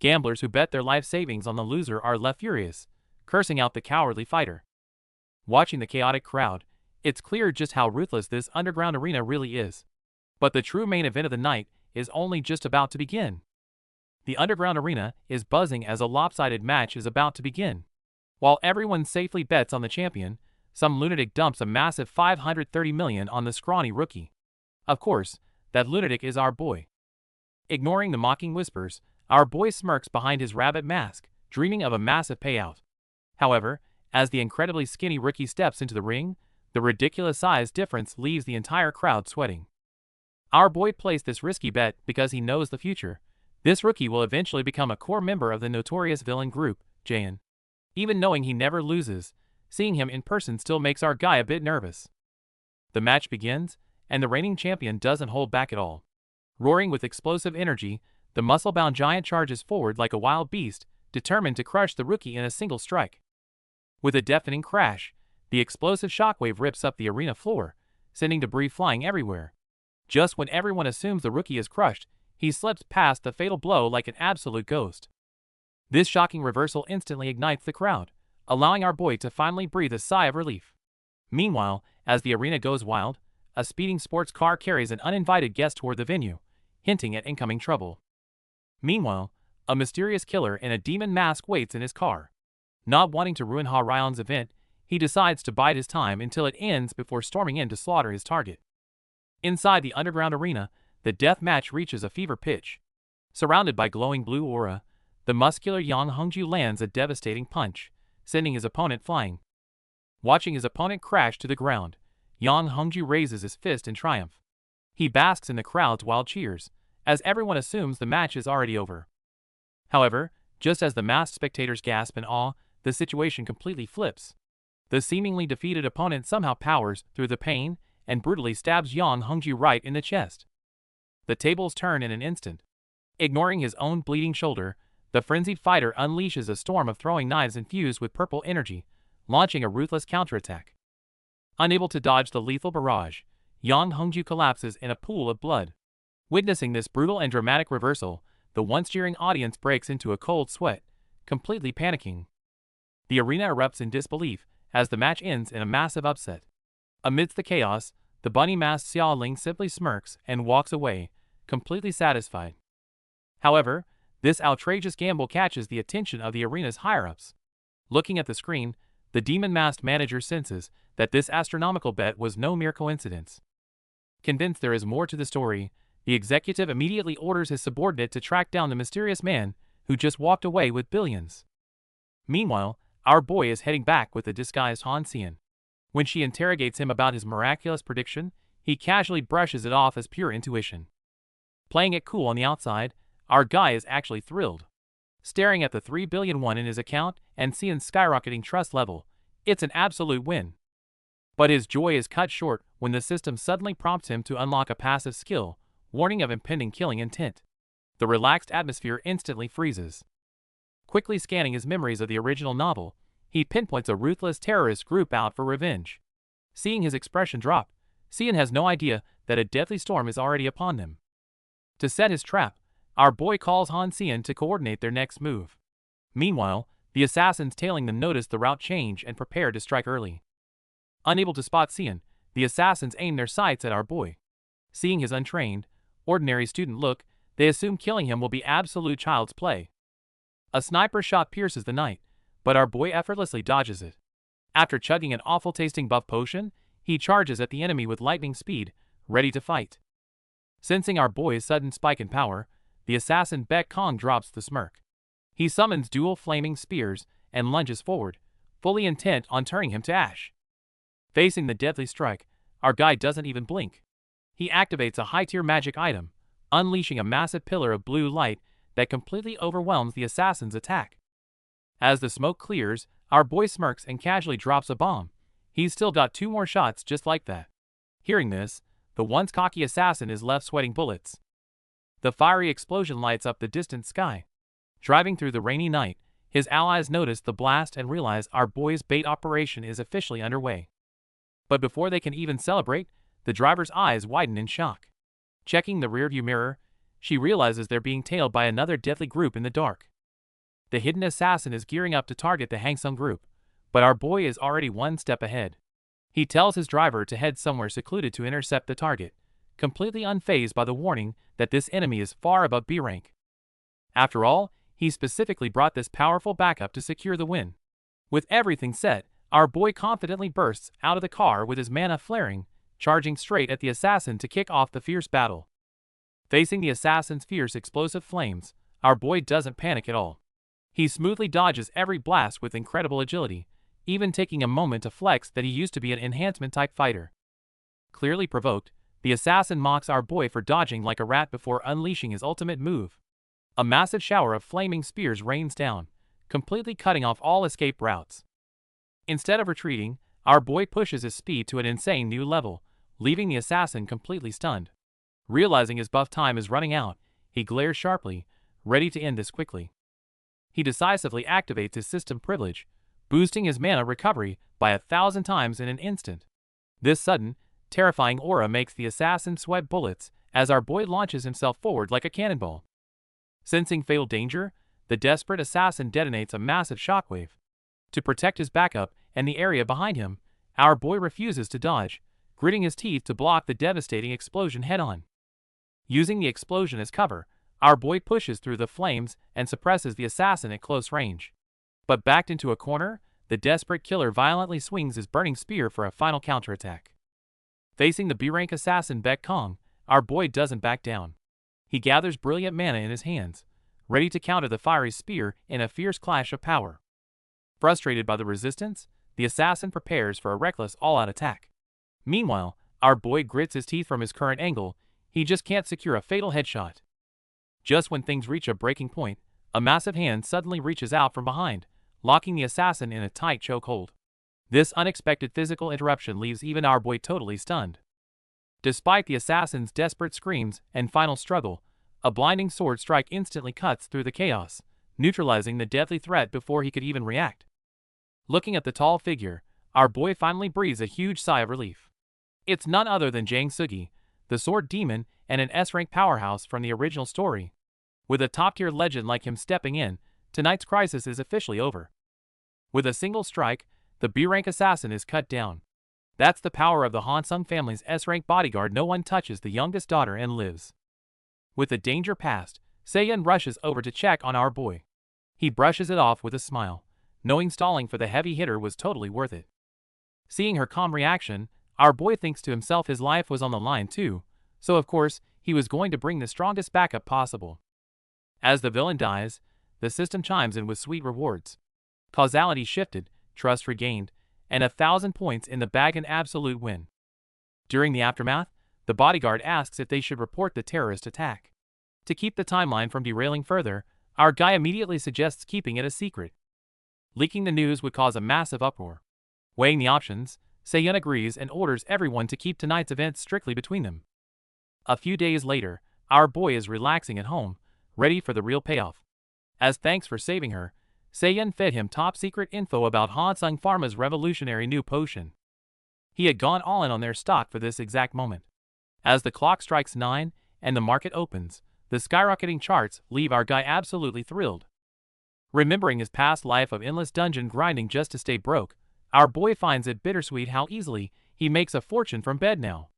Speaker 1: Gamblers who bet their life savings on the loser are left furious, cursing out the cowardly fighter. Watching the chaotic crowd, it's clear just how ruthless this underground arena really is. But the true main event of the night is only just about to begin. The underground arena is buzzing as a lopsided match is about to begin. While everyone safely bets on the champion, some lunatic dumps a massive 530 million on the scrawny rookie. Of course, that lunatic is our boy. Ignoring the mocking whispers, our boy smirks behind his rabbit mask, dreaming of a massive payout. However, as the incredibly skinny rookie steps into the ring, the ridiculous size difference leaves the entire crowd sweating. Our boy placed this risky bet because he knows the future. This rookie will eventually become a core member of the notorious villain group, Jayan. Even knowing he never loses, seeing him in person still makes our guy a bit nervous. The match begins, and the reigning champion doesn't hold back at all. Roaring with explosive energy, the muscle-bound giant charges forward like a wild beast, determined to crush the rookie in a single strike. With a deafening crash, the explosive shockwave rips up the arena floor, sending debris flying everywhere. Just when everyone assumes the rookie is crushed, he slips past the fatal blow like an absolute ghost. This shocking reversal instantly ignites the crowd, allowing our boy to finally breathe a sigh of relief. Meanwhile, as the arena goes wild, a speeding sports car carries an uninvited guest toward the venue, hinting at incoming trouble. Meanwhile, a mysterious killer in a demon mask waits in his car. Not wanting to ruin Ha-Ryong's event, he decides to bide his time until it ends before storming in to slaughter his target. Inside the underground arena, the death match reaches a fever pitch. Surrounded by glowing blue aura, the muscular Yang Hongju lands a devastating punch, sending his opponent flying. Watching his opponent crash to the ground, Yang Hongju raises his fist in triumph. He basks in the crowd's wild cheers, as everyone assumes the match is already over. However, just as the massed spectators gasp in awe, the situation completely flips. The seemingly defeated opponent somehow powers through the pain and brutally stabs Yang Hongju right in the chest. The tables turn in an instant. Ignoring his own bleeding shoulder, the frenzied fighter unleashes a storm of throwing knives infused with purple energy, launching a ruthless counterattack. Unable to dodge the lethal barrage, Yang Hongju collapses in a pool of blood. Witnessing this brutal and dramatic reversal, the once cheering audience breaks into a cold sweat, completely panicking. The arena erupts in disbelief as the match ends in a massive upset. Amidst the chaos, the bunny-masked Xiao Ling simply smirks and walks away, completely satisfied. However, this outrageous gamble catches the attention of the arena's higher-ups. Looking at the screen, the demon-masked manager senses that this astronomical bet was no mere coincidence. Convinced there is more to the story, the executive immediately orders his subordinate to track down the mysterious man who just walked away with billions. Meanwhile, our boy is heading back with the disguised Han Xian. When she interrogates him about his miraculous prediction, he casually brushes it off as pure intuition. Playing it cool on the outside, our guy is actually thrilled. Staring at the 3 billion won in his account and seeing skyrocketing trust level, it's an absolute win. But his joy is cut short when the system suddenly prompts him to unlock a passive skill, warning of impending killing intent. The relaxed atmosphere instantly freezes. Quickly scanning his memories of the original novel, he pinpoints a ruthless terrorist group out for revenge. Seeing his expression drop, Cian has no idea that a deadly storm is already upon them. To set his trap, our boy calls on Cian to coordinate their next move. Meanwhile, the assassins tailing them notice the route change and prepare to strike early. Unable to spot Cian, the assassins aim their sights at our boy. Seeing his untrained, ordinary student look, they assume killing him will be absolute child's play. A sniper shot pierces the night, but our boy effortlessly dodges it. After chugging an awful-tasting buff potion, he charges at the enemy with lightning speed, ready to fight. Sensing our boy's sudden spike in power, the assassin Baek Kong drops the smirk. He summons dual flaming spears and lunges forward, fully intent on turning him to ash. Facing the deadly strike, our guy doesn't even blink. He activates a high-tier magic item, unleashing a massive pillar of blue light that completely overwhelms the assassin's attack. As the smoke clears, our boy smirks and casually drops a bomb. He's still got 2 more shots just like that. Hearing this, the once cocky assassin is left sweating bullets. The fiery explosion lights up the distant sky. Driving through the rainy night, his allies notice the blast and realize our boy's bait operation is officially underway. But before they can even celebrate, the driver's eyes widen in shock. Checking the rearview mirror, she realizes they're being tailed by another deadly group in the dark. The hidden assassin is gearing up to target the Hangsung group, but our boy is already 1 step ahead. He tells his driver to head somewhere secluded to intercept the target, completely unfazed by the warning that this enemy is far above B rank. After all, he specifically brought this powerful backup to secure the win. With everything set, our boy confidently bursts out of the car with his mana flaring, charging straight at the assassin to kick off the fierce battle. Facing the assassin's fierce explosive flames, our boy doesn't panic at all. He smoothly dodges every blast with incredible agility, even taking a moment to flex that he used to be an enhancement-type fighter. Clearly provoked, the assassin mocks our boy for dodging like a rat before unleashing his ultimate move. A massive shower of flaming spears rains down, completely cutting off all escape routes. Instead of retreating, our boy pushes his speed to an insane new level, leaving the assassin completely stunned. Realizing his buff time is running out, he glares sharply, ready to end this quickly. He decisively activates his system privilege, boosting his mana recovery by 1,000 times in an instant. This sudden, terrifying aura makes the assassin sweat bullets as our boy launches himself forward like a cannonball. Sensing fatal danger, the desperate assassin detonates a massive shockwave. To protect his backup and the area behind him, our boy refuses to dodge, gritting his teeth to block the devastating explosion head-on. Using the explosion as cover, our boy pushes through the flames and suppresses the assassin at close range. But backed into a corner, the desperate killer violently swings his burning spear for a final counterattack. Facing the B-rank assassin Baek Kong, our boy doesn't back down. He gathers brilliant mana in his hands, ready to counter the fiery spear in a fierce clash of power. Frustrated by the resistance, the assassin prepares for a reckless all-out attack. Meanwhile, our boy grits his teeth from his current angle, he just can't secure a fatal headshot. Just when things reach a breaking point, a massive hand suddenly reaches out from behind, locking the assassin in a tight chokehold. This unexpected physical interruption leaves even our boy totally stunned. Despite the assassin's desperate screams and final struggle, a blinding sword strike instantly cuts through the chaos, neutralizing the deadly threat before he could even react. Looking at the tall figure, our boy finally breathes a huge sigh of relief. It's none other than Jang Sugi, the sword demon and an S-rank powerhouse from the original story. With a top-tier legend like him stepping in, tonight's crisis is officially over. With a single strike, the B-rank assassin is cut down. That's the power of the Hansung family's S-rank bodyguard. No one touches the youngest daughter and lives. With the danger past, Seiyan rushes over to check on our boy. He brushes it off with a smile, knowing stalling for the heavy hitter was totally worth it. Seeing her calm reaction, our boy thinks to himself his life was on the line too, so of course, he was going to bring the strongest backup possible. As the villain dies, the system chimes in with sweet rewards. Causality shifted, trust regained, and 1,000 points in the bag, an absolute win. During the aftermath, the bodyguard asks if they should report the terrorist attack. To keep the timeline from derailing further, our guy immediately suggests keeping it a secret. Leaking the news would cause a massive uproar. Weighing the options, Seyun agrees and orders everyone to keep tonight's event strictly between them. A few days later, our boy is relaxing at home, ready for the real payoff. As thanks for saving her, Seyun fed him top-secret info about Hansung Pharma's revolutionary new potion. He had gone all in on their stock for this exact moment. As the clock strikes 9 and the market opens, the skyrocketing charts leave our guy absolutely thrilled. Remembering his past life of endless dungeon grinding just to stay broke, our boy finds it bittersweet how easily he makes a fortune from bed now.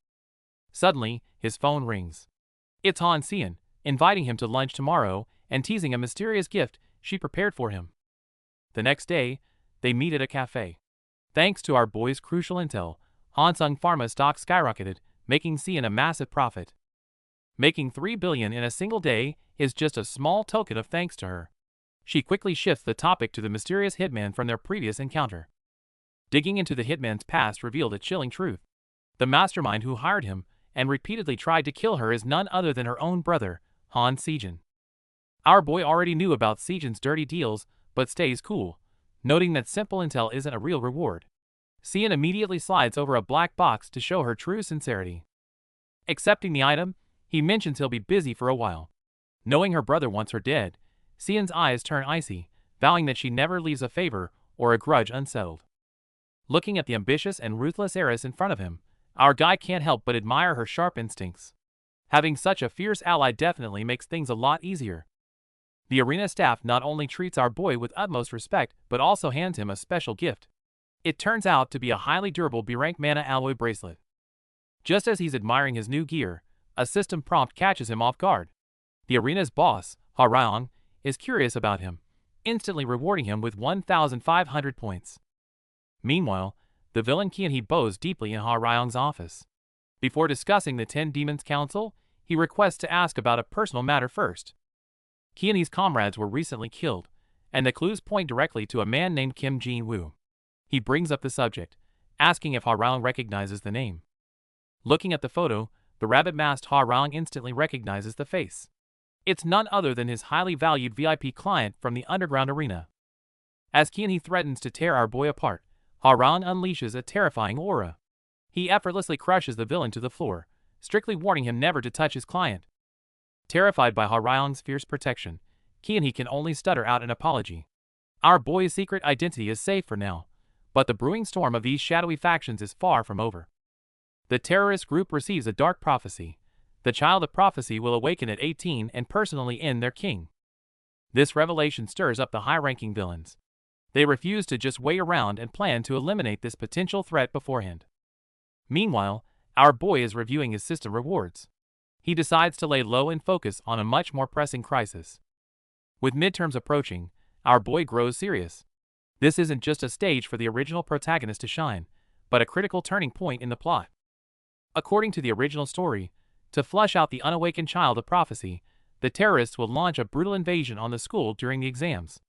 Speaker 1: Suddenly, his phone rings. It's Han Seyun, inviting him to lunch tomorrow and teasing a mysterious gift she prepared for him. The next day, they meet at a cafe. Thanks to our boy's crucial intel, Hansung Pharma stock skyrocketed, making Seyun a massive profit. Making 3 billion in a single day is just a small token of thanks to her. She quickly shifts the topic to the mysterious hitman from their previous encounter. Digging into the hitman's past revealed a chilling truth. The mastermind who hired him and repeatedly tried to kill her is none other than her own brother, Han Sejun. Our boy already knew about Sejun's dirty deals, but stays cool, noting that simple intel isn't a real reward. Seyun immediately slides over a black box to show her true sincerity. Accepting the item, he mentions he'll be busy for a while. Knowing her brother wants her dead, Seyun's eyes turn icy, vowing that she never leaves a favor or a grudge unsettled. Looking at the ambitious and ruthless heiress in front of him, our guy can't help but admire her sharp instincts. Having such a fierce ally definitely makes things a lot easier. The arena staff not only treats our boy with utmost respect but also hands him a special gift. It turns out to be a highly durable B-rank mana alloy bracelet. Just as he's admiring his new gear, a system prompt catches him off guard. The arena's boss, Ha Ryong, is curious about him, instantly rewarding him with 1,500 points. Meanwhile, the villain Qianhe bows deeply in Ha Ryong's office. Before discussing the 10 Demons Council, he requests to ask about a personal matter first. Qianhe's comrades were recently killed, and the clues point directly to a man named Kim Jin-woo. He brings up the subject, asking if Ha Ryong recognizes the name. Looking at the photo, the rabbit-masked Ha Ryong instantly recognizes the face. It's none other than his highly valued VIP client from the underground arena. As Qianhe threatens to tear our boy apart, Ha Ryong unleashes a terrifying aura. He effortlessly crushes the villain to the floor, strictly warning him never to touch his client. Terrified by Ha Ryong's fierce protection, Qianhe can only stutter out an apology. Our boy's secret identity is safe for now, but the brewing storm of these shadowy factions is far from over. The terrorist group receives a dark prophecy. The child of prophecy will awaken at 18 and personally end their king. This revelation stirs up the high-ranking villains. They refuse to just wait around and plan to eliminate this potential threat beforehand. Meanwhile, our boy is reviewing his system rewards. He decides to lay low and focus on a much more pressing crisis. With midterms approaching, our boy grows serious. This isn't just a stage for the original protagonist to shine, but a critical turning point in the plot. According to the original story, to flush out the unawakened child of prophecy, the terrorists will launch a brutal invasion on the school during the exams.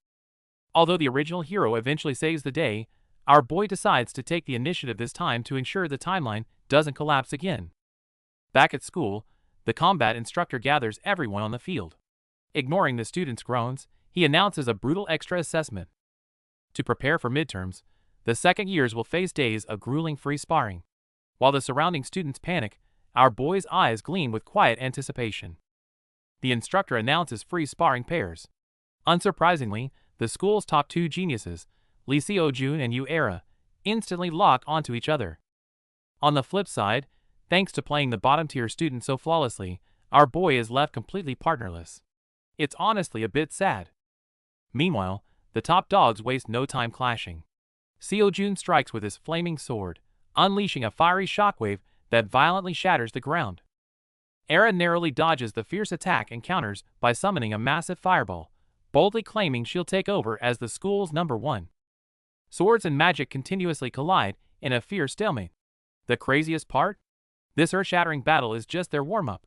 Speaker 1: Although the original hero eventually saves the day, our boy decides to take the initiative this time to ensure the timeline doesn't collapse again. Back at school, the combat instructor gathers everyone on the field. Ignoring the students' groans, he announces a brutal extra assessment. To prepare for midterms, the second years will face days of grueling free sparring. While the surrounding students panic, our boy's eyes gleam with quiet anticipation. The instructor announces free sparring pairs. Unsurprisingly, the school's top 2 geniuses, Lee Seo-jun and Yu Era, instantly lock onto each other. On the flip side, thanks to playing the bottom-tier student so flawlessly, our boy is left completely partnerless. It's honestly a bit sad. Meanwhile, the top dogs waste no time clashing. Seo-jun strikes with his flaming sword, unleashing a fiery shockwave that violently shatters the ground. Era narrowly dodges the fierce attack and counters by summoning a massive fireball, boldly claiming she'll take over as the school's #1. Swords and magic continuously collide in a fierce stalemate. The craziest part? This earth-shattering battle is just their warm-up.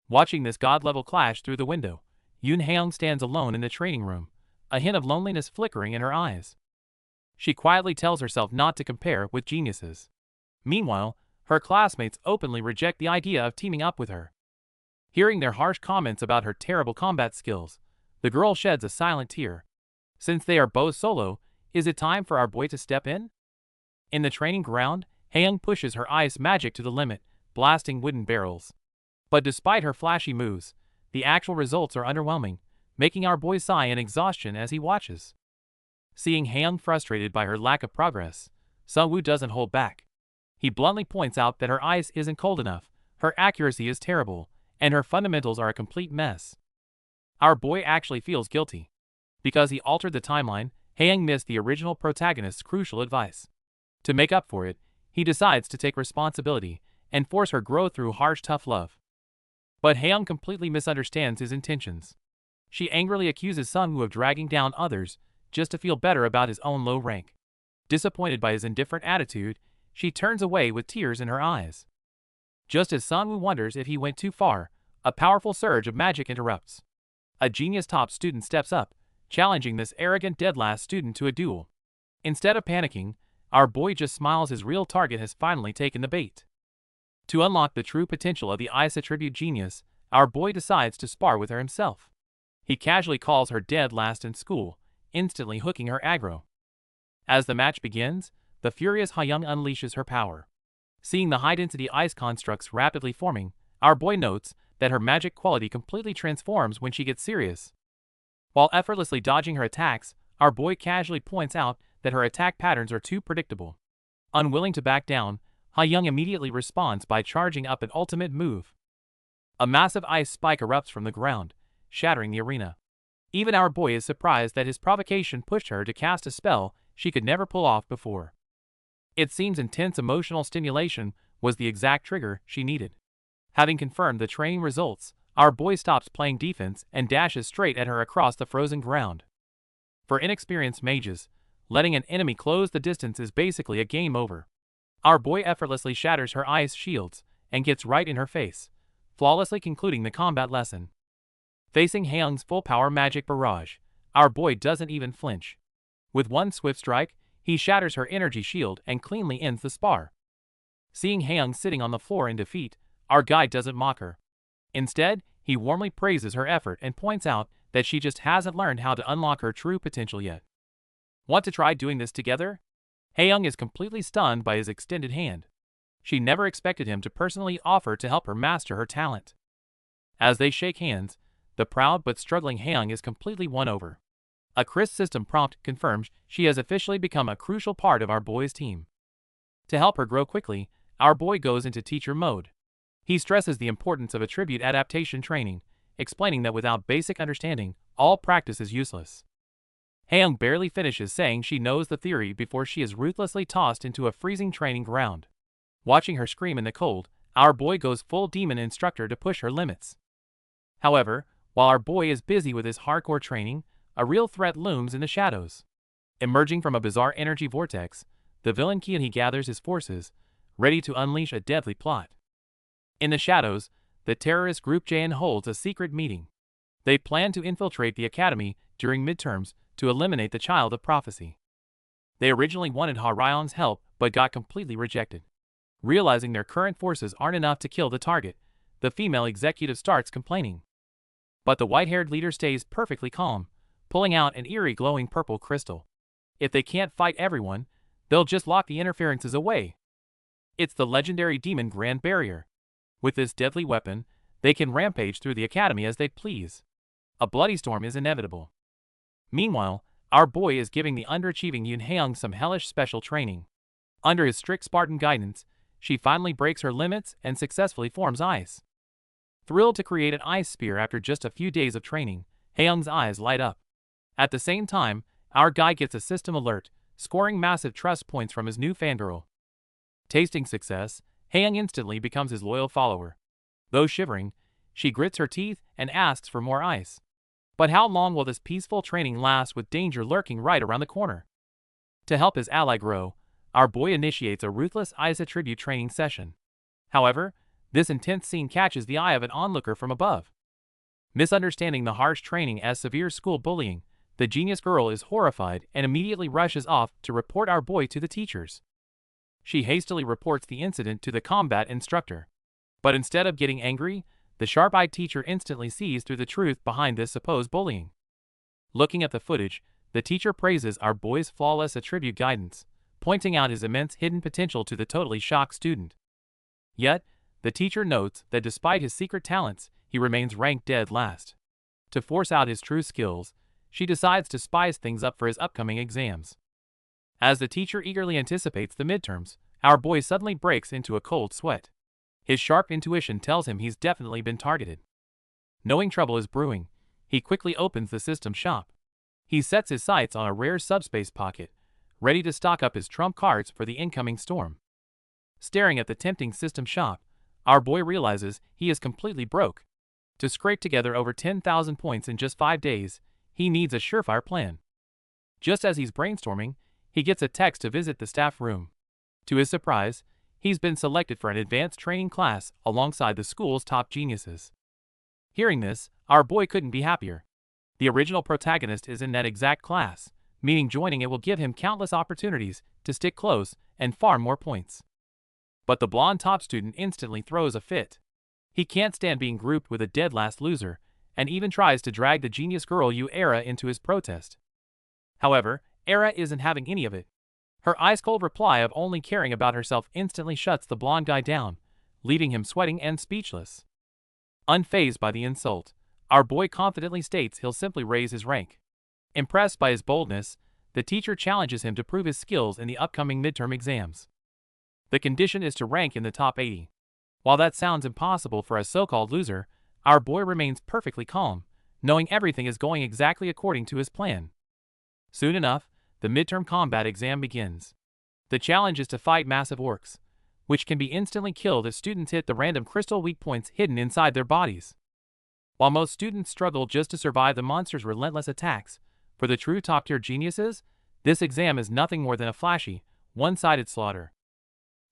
Speaker 1: Watching this god-level clash through the window, Yoon Haeyoung stands alone in the training room, a hint of loneliness flickering in her eyes. She quietly tells herself not to compare with geniuses. Meanwhile, Her classmates openly reject the idea of teaming up with her. Hearing their harsh comments about her terrible combat skills, the girl sheds a silent tear. Since they are both solo, is it time for our boy to step in? In the training ground, Haeyoung pushes her ice magic to the limit, blasting wooden barrels. But despite her flashy moves, the actual results are underwhelming, making our boy sigh in exhaustion as he watches. Seeing Haeyoung frustrated by her lack of progress, Sungwoo doesn't hold back. He bluntly points out that her ice isn't cold enough, her accuracy is terrible, and her fundamentals are a complete mess. Our boy actually feels guilty. Because he altered the timeline, Haeyoung missed the original protagonist's crucial advice. To make up for it, he decides to take responsibility and force her growth through harsh tough love. But Haeyoung completely misunderstands his intentions. She angrily accuses Sungwoo of dragging down others just to feel better about his own low rank. Disappointed by his indifferent attitude, she turns away with tears in her eyes. Just as Sungwoo wonders if he went too far, a powerful surge of magic interrupts. A genius top student steps up, challenging this arrogant dead-last student to a duel. Instead of panicking, our boy just smiles. His real target has finally taken the bait. To unlock the true potential of the ice attribute genius, our boy decides to spar with her himself. He casually calls her dead last in school, instantly hooking her aggro. As the match begins, the furious Haeyoung unleashes her power. Seeing the high-density ice constructs rapidly forming, our boy notes that her magic quality completely transforms when she gets serious. While effortlessly dodging her attacks, our boy casually points out that her attack patterns are too predictable. Unwilling to back down, Haeyoung immediately responds by charging up an ultimate move. A massive ice spike erupts from the ground, shattering the arena. Even our boy is surprised that his provocation pushed her to cast a spell she could never pull off before. It seems intense emotional stimulation was the exact trigger she needed. Having confirmed the training results, our boy stops playing defense and dashes straight at her across the frozen ground. For inexperienced mages, letting an enemy close the distance is basically a game over. Our boy effortlessly shatters her ice shields and gets right in her face, flawlessly concluding the combat lesson. Facing Haeyoung's full-power magic barrage, our boy doesn't even flinch. With one swift strike, he shatters her energy shield and cleanly ends the spar. Seeing Haeyoung sitting on the floor in defeat, our guy doesn't mock her. Instead, he warmly praises her effort and points out that she just hasn't learned how to unlock her true potential yet. Want to try doing this together? Haeyoung is completely stunned by his extended hand. She never expected him to personally offer to help her master her talent. As they shake hands, the proud but struggling Haeyoung is completely won over. A crisp system prompt confirms she has officially become a crucial part of our boy's team. To help her grow quickly, our boy goes into teacher mode. He stresses the importance of attribute adaptation training, explaining that without basic understanding, all practice is useless. Haeyoung barely finishes saying she knows the theory before she is ruthlessly tossed into a freezing training ground. Watching her scream in the cold, our boy goes full demon instructor to push her limits. However, while our boy is busy with his hardcore training, a real threat looms in the shadows. Emerging from a bizarre energy vortex, the villain Kian gathers his forces, ready to unleash a deadly plot. In the shadows, the terrorist group Jaen holds a secret meeting. They plan to infiltrate the academy during midterms to eliminate the child of prophecy. They originally wanted Harion's help but got completely rejected. Realizing their current forces aren't enough to kill the target, the female executive starts complaining. But the white-haired leader stays perfectly calm, pulling out an eerie glowing purple crystal. If they can't fight everyone, they'll just lock the interferences away. It's the legendary demon Grand Barrier. With this deadly weapon, they can rampage through the academy as they please. A bloody storm is inevitable. Meanwhile, our boy is giving the underachieving Yoon Haeyoung some hellish special training. Under his strict Spartan guidance, she finally breaks her limits and successfully forms ice. Thrilled to create an ice spear after just a few days of training, Haeyoung's eyes light up. At the same time, our guy gets a system alert, scoring massive trust points from his new fangirl. Tasting success, Haeyoung instantly becomes his loyal follower. Though shivering, she grits her teeth and asks for more ice. But how long will this peaceful training last with danger lurking right around the corner? To help his ally grow, our boy initiates a ruthless ice attribute training session. However, this intense scene catches the eye of an onlooker from above. Misunderstanding the harsh training as severe school bullying, the genius girl is horrified and immediately rushes off to report our boy to the teachers. she hastily reports the incident to the combat instructor. But instead of getting angry, the sharp-eyed teacher instantly sees through the truth behind this supposed bullying. Looking at the footage, the teacher praises our boy's flawless attribute guidance, pointing out his immense hidden potential to the totally shocked student. Yet, the teacher notes that despite his secret talents, he remains ranked dead last. To force out his true skills, she decides to spice things up for his upcoming exams. As the teacher eagerly anticipates the midterms, our boy suddenly breaks into a cold sweat. His sharp intuition tells him he's definitely been targeted. Knowing trouble is brewing, he quickly opens the system shop. He sets his sights on a rare subspace pocket, ready to stock up his trump cards for the incoming storm. Staring at the tempting system shop, our boy realizes he is completely broke. To scrape together over 10,000 points in just 5 days, he needs a surefire plan. Just as he's brainstorming, he gets a text to visit the staff room. To his surprise, he's been selected for an advanced training class alongside the school's top geniuses. Hearing this, our boy couldn't be happier. The original protagonist is in that exact class, meaning joining it will give him countless opportunities to stick close and farm more points. But the blonde top student instantly throws a fit. He can't stand being grouped with a dead last loser, and even tries to drag the genius girl Yahello into his protest. However, Era isn't having any of it. Her ice-cold reply of only caring about herself instantly shuts the blonde guy down, leaving him sweating and speechless. Unfazed by the insult, our boy confidently states he'll simply raise his rank. Impressed by his boldness, the teacher challenges him to prove his skills in the upcoming midterm exams. The condition is to rank in the top 80. While that sounds impossible for a so-called loser, our boy remains perfectly calm, knowing everything is going exactly according to his plan. Soon enough, the midterm combat exam begins. The challenge is to fight massive orcs, which can be instantly killed if students hit the random crystal weak points hidden inside their bodies. While most students struggle just to survive the monster's relentless attacks, for the true top-tier geniuses, this exam is nothing more than a flashy, one-sided slaughter.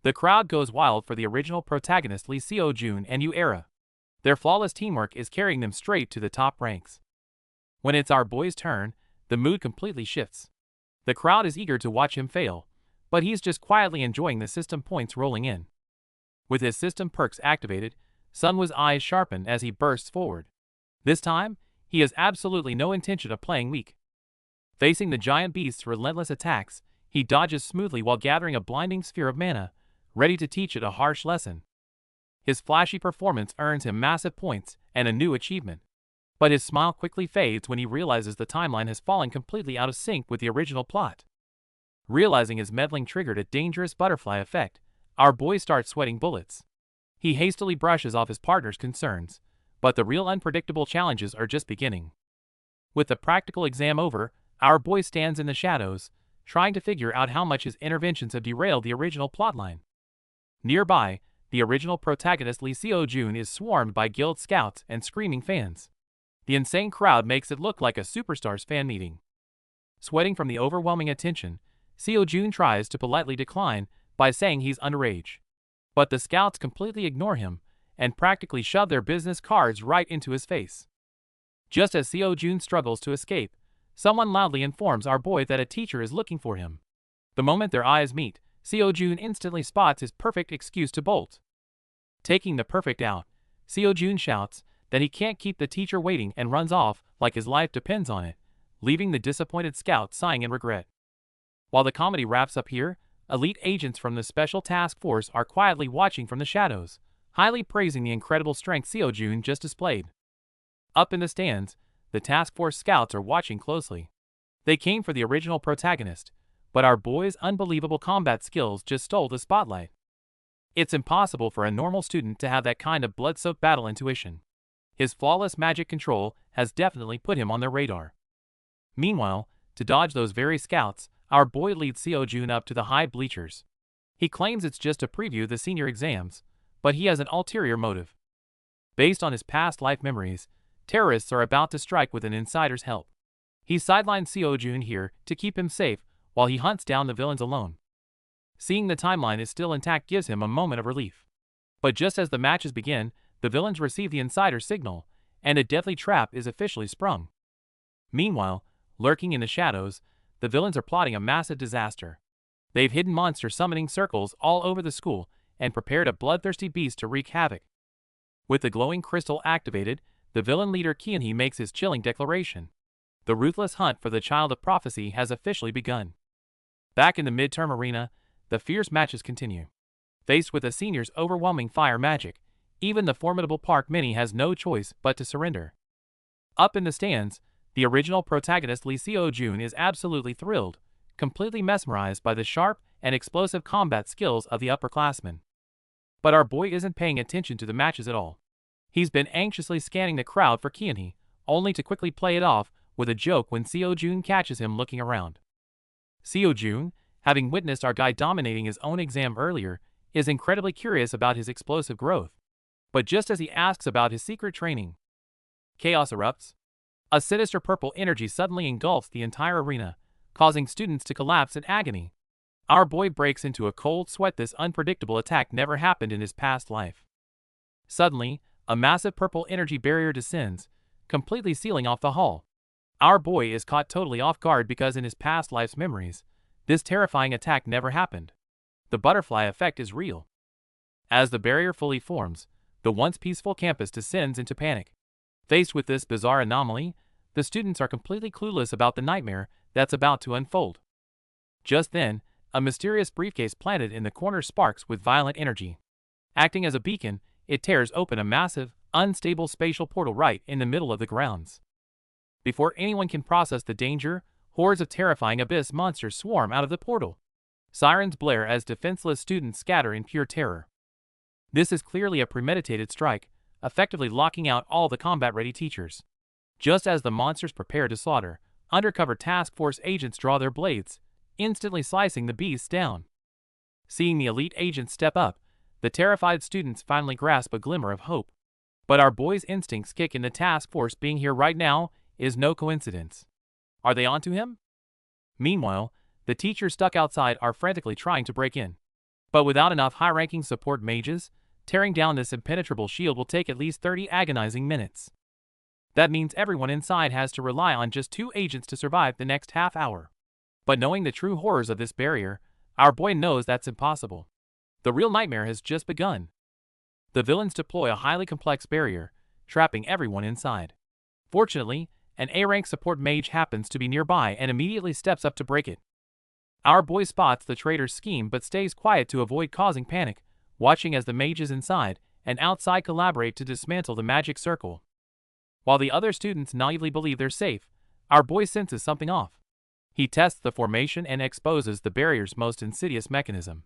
Speaker 1: The crowd goes wild for the original protagonist Lee Seo-joon and Yahello. Their flawless teamwork is carrying them straight to the top ranks. When it's our boy's turn, the mood completely shifts. The crowd is eager to watch him fail, but he's just quietly enjoying the system points rolling in. With his system perks activated, Sunhwa's eyes sharpen as he bursts forward. This time, he has absolutely no intention of playing weak. Facing the giant beast's relentless attacks, he dodges smoothly while gathering a blinding sphere of mana, ready to teach it a harsh lesson. His flashy performance earns him massive points and a new achievement. But his smile quickly fades when he realizes the timeline has fallen completely out of sync with the original plot. Realizing his meddling triggered a dangerous butterfly effect, our boy starts sweating bullets. He hastily brushes off his partner's concerns, but the real unpredictable challenges are just beginning. With the practical exam over, our boy stands in the shadows, trying to figure out how much his interventions have derailed the original plotline. Nearby, the original protagonist Lee Seo-joon is swarmed by guild scouts and screaming fans. The insane crowd makes it look like a superstar's fan meeting. Sweating from the overwhelming attention, Seo-joon tries to politely decline by saying he's underage. But the scouts completely ignore him and practically shove their business cards right into his face. Just as Seo-joon struggles to escape, someone loudly informs our boy that a teacher is looking for him. The moment their eyes meet, Seo-joon instantly spots his perfect excuse to bolt. Taking the perfect out, Seo-joon shouts that he can't keep the teacher waiting and runs off like his life depends on it, leaving the disappointed scout sighing in regret. While the comedy wraps up here, elite agents from the Special Task Force are quietly watching from the shadows, highly praising the incredible strength Seo-joon just displayed. Up in the stands, the Task Force scouts are watching closely. They came for the original protagonist, but our boy's unbelievable combat skills just stole the spotlight. It's impossible for a normal student to have that kind of blood-soaked battle intuition. His flawless magic control has definitely put him on their radar. Meanwhile, to dodge those very scouts, our boy leads Seo-joon up to the high bleachers. He claims it's just to preview the senior exams, but he has an ulterior motive. Based on his past life memories, terrorists are about to strike with an insider's help. He sidelines Seo-joon here to keep him safe while he hunts down the villains alone. Seeing the timeline is still intact gives him a moment of relief. But just as the matches begin, the villains receive the insider's signal, and a deadly trap is officially sprung. Meanwhile, lurking in the shadows, the villains are plotting a massive disaster. They've hidden monster summoning circles all over the school and prepared a bloodthirsty beast to wreak havoc. With the glowing crystal activated, the villain leader Kianhee makes his chilling declaration. The ruthless hunt for the Child of Prophecy has officially begun. Back in the midterm arena, the fierce matches continue. Faced with the seniors' overwhelming fire magic, even the formidable Park Mini has no choice but to surrender. Up in the stands, the original protagonist Lee Seo-jun is absolutely thrilled, completely mesmerized by the sharp and explosive combat skills of the upperclassmen. But our boy isn't paying attention to the matches at all. He's been anxiously scanning the crowd for Kianhee, only to quickly play it off with a joke when Seo-jun catches him looking around. Seo-jun, having witnessed our guy dominating his own exam earlier, is incredibly curious about his explosive growth. But just as he asks about his secret training, chaos erupts. A sinister purple energy suddenly engulfs the entire arena, causing students to collapse in agony. Our boy breaks into a cold sweat. This unpredictable attack never happened in his past life. Suddenly, a massive purple energy barrier descends, completely sealing off the hall. Our boy is caught totally off guard because in his past life's memories, this terrifying attack never happened. The butterfly effect is real. As the barrier fully forms, the once peaceful campus descends into panic. Faced with this bizarre anomaly, the students are completely clueless about the nightmare that's about to unfold. Just then, a mysterious briefcase planted in the corner sparks with violent energy. Acting as a beacon, it tears open a massive, unstable spatial portal right in the middle of the grounds. Before anyone can process the danger, hordes of terrifying abyss monsters swarm out of the portal. Sirens blare as defenseless students scatter in pure terror. This is clearly a premeditated strike, effectively locking out all the combat-ready teachers. Just as the monsters prepare to slaughter, undercover task force agents draw their blades, instantly slicing the beasts down. Seeing the elite agents step up, the terrified students finally grasp a glimmer of hope. But our boy's instincts kick in. The task force being here right now is no coincidence. Are they onto him? Meanwhile, the teachers stuck outside are frantically trying to break in. But without enough high-ranking support mages, tearing down this impenetrable shield will take at least 30 agonizing minutes. That means everyone inside has to rely on just 2 agents to survive the next half hour. But knowing the true horrors of this barrier, our boy knows that's impossible. The real nightmare has just begun. The villains deploy a highly complex barrier, trapping everyone inside. Fortunately, an A-rank support mage happens to be nearby and immediately steps up to break it. Our boy spots the traitor's scheme but stays quiet to avoid causing panic, watching as the mages inside and outside collaborate to dismantle the magic circle. While the other students naively believe they're safe, our boy senses something off. He tests the formation and exposes the barrier's most insidious mechanism.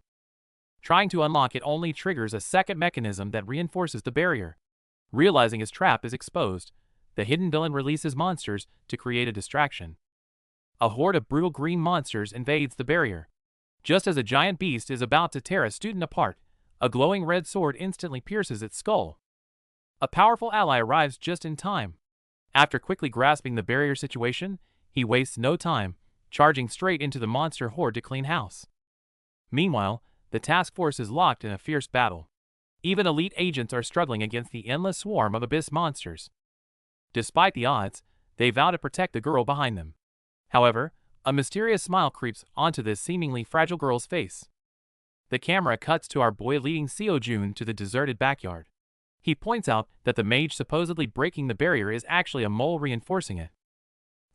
Speaker 1: Trying to unlock it only triggers a second mechanism that reinforces the barrier. Realizing his trap is exposed, the hidden villain releases monsters to create a distraction. A horde of brutal green monsters invades the barrier. Just as a giant beast is about to tear a student apart, a glowing red sword instantly pierces its skull. A powerful ally arrives just in time. After quickly grasping the barrier situation, he wastes no time, charging straight into the monster horde to clean house. Meanwhile, the task force is locked in a fierce battle. Even elite agents are struggling against the endless swarm of abyss monsters. Despite the odds, they vow to protect the girl behind them. However, a mysterious smile creeps onto this seemingly fragile girl's face. The camera cuts to our boy leading Seo-jun to the deserted backyard. He points out that the mage supposedly breaking the barrier is actually a mole reinforcing it.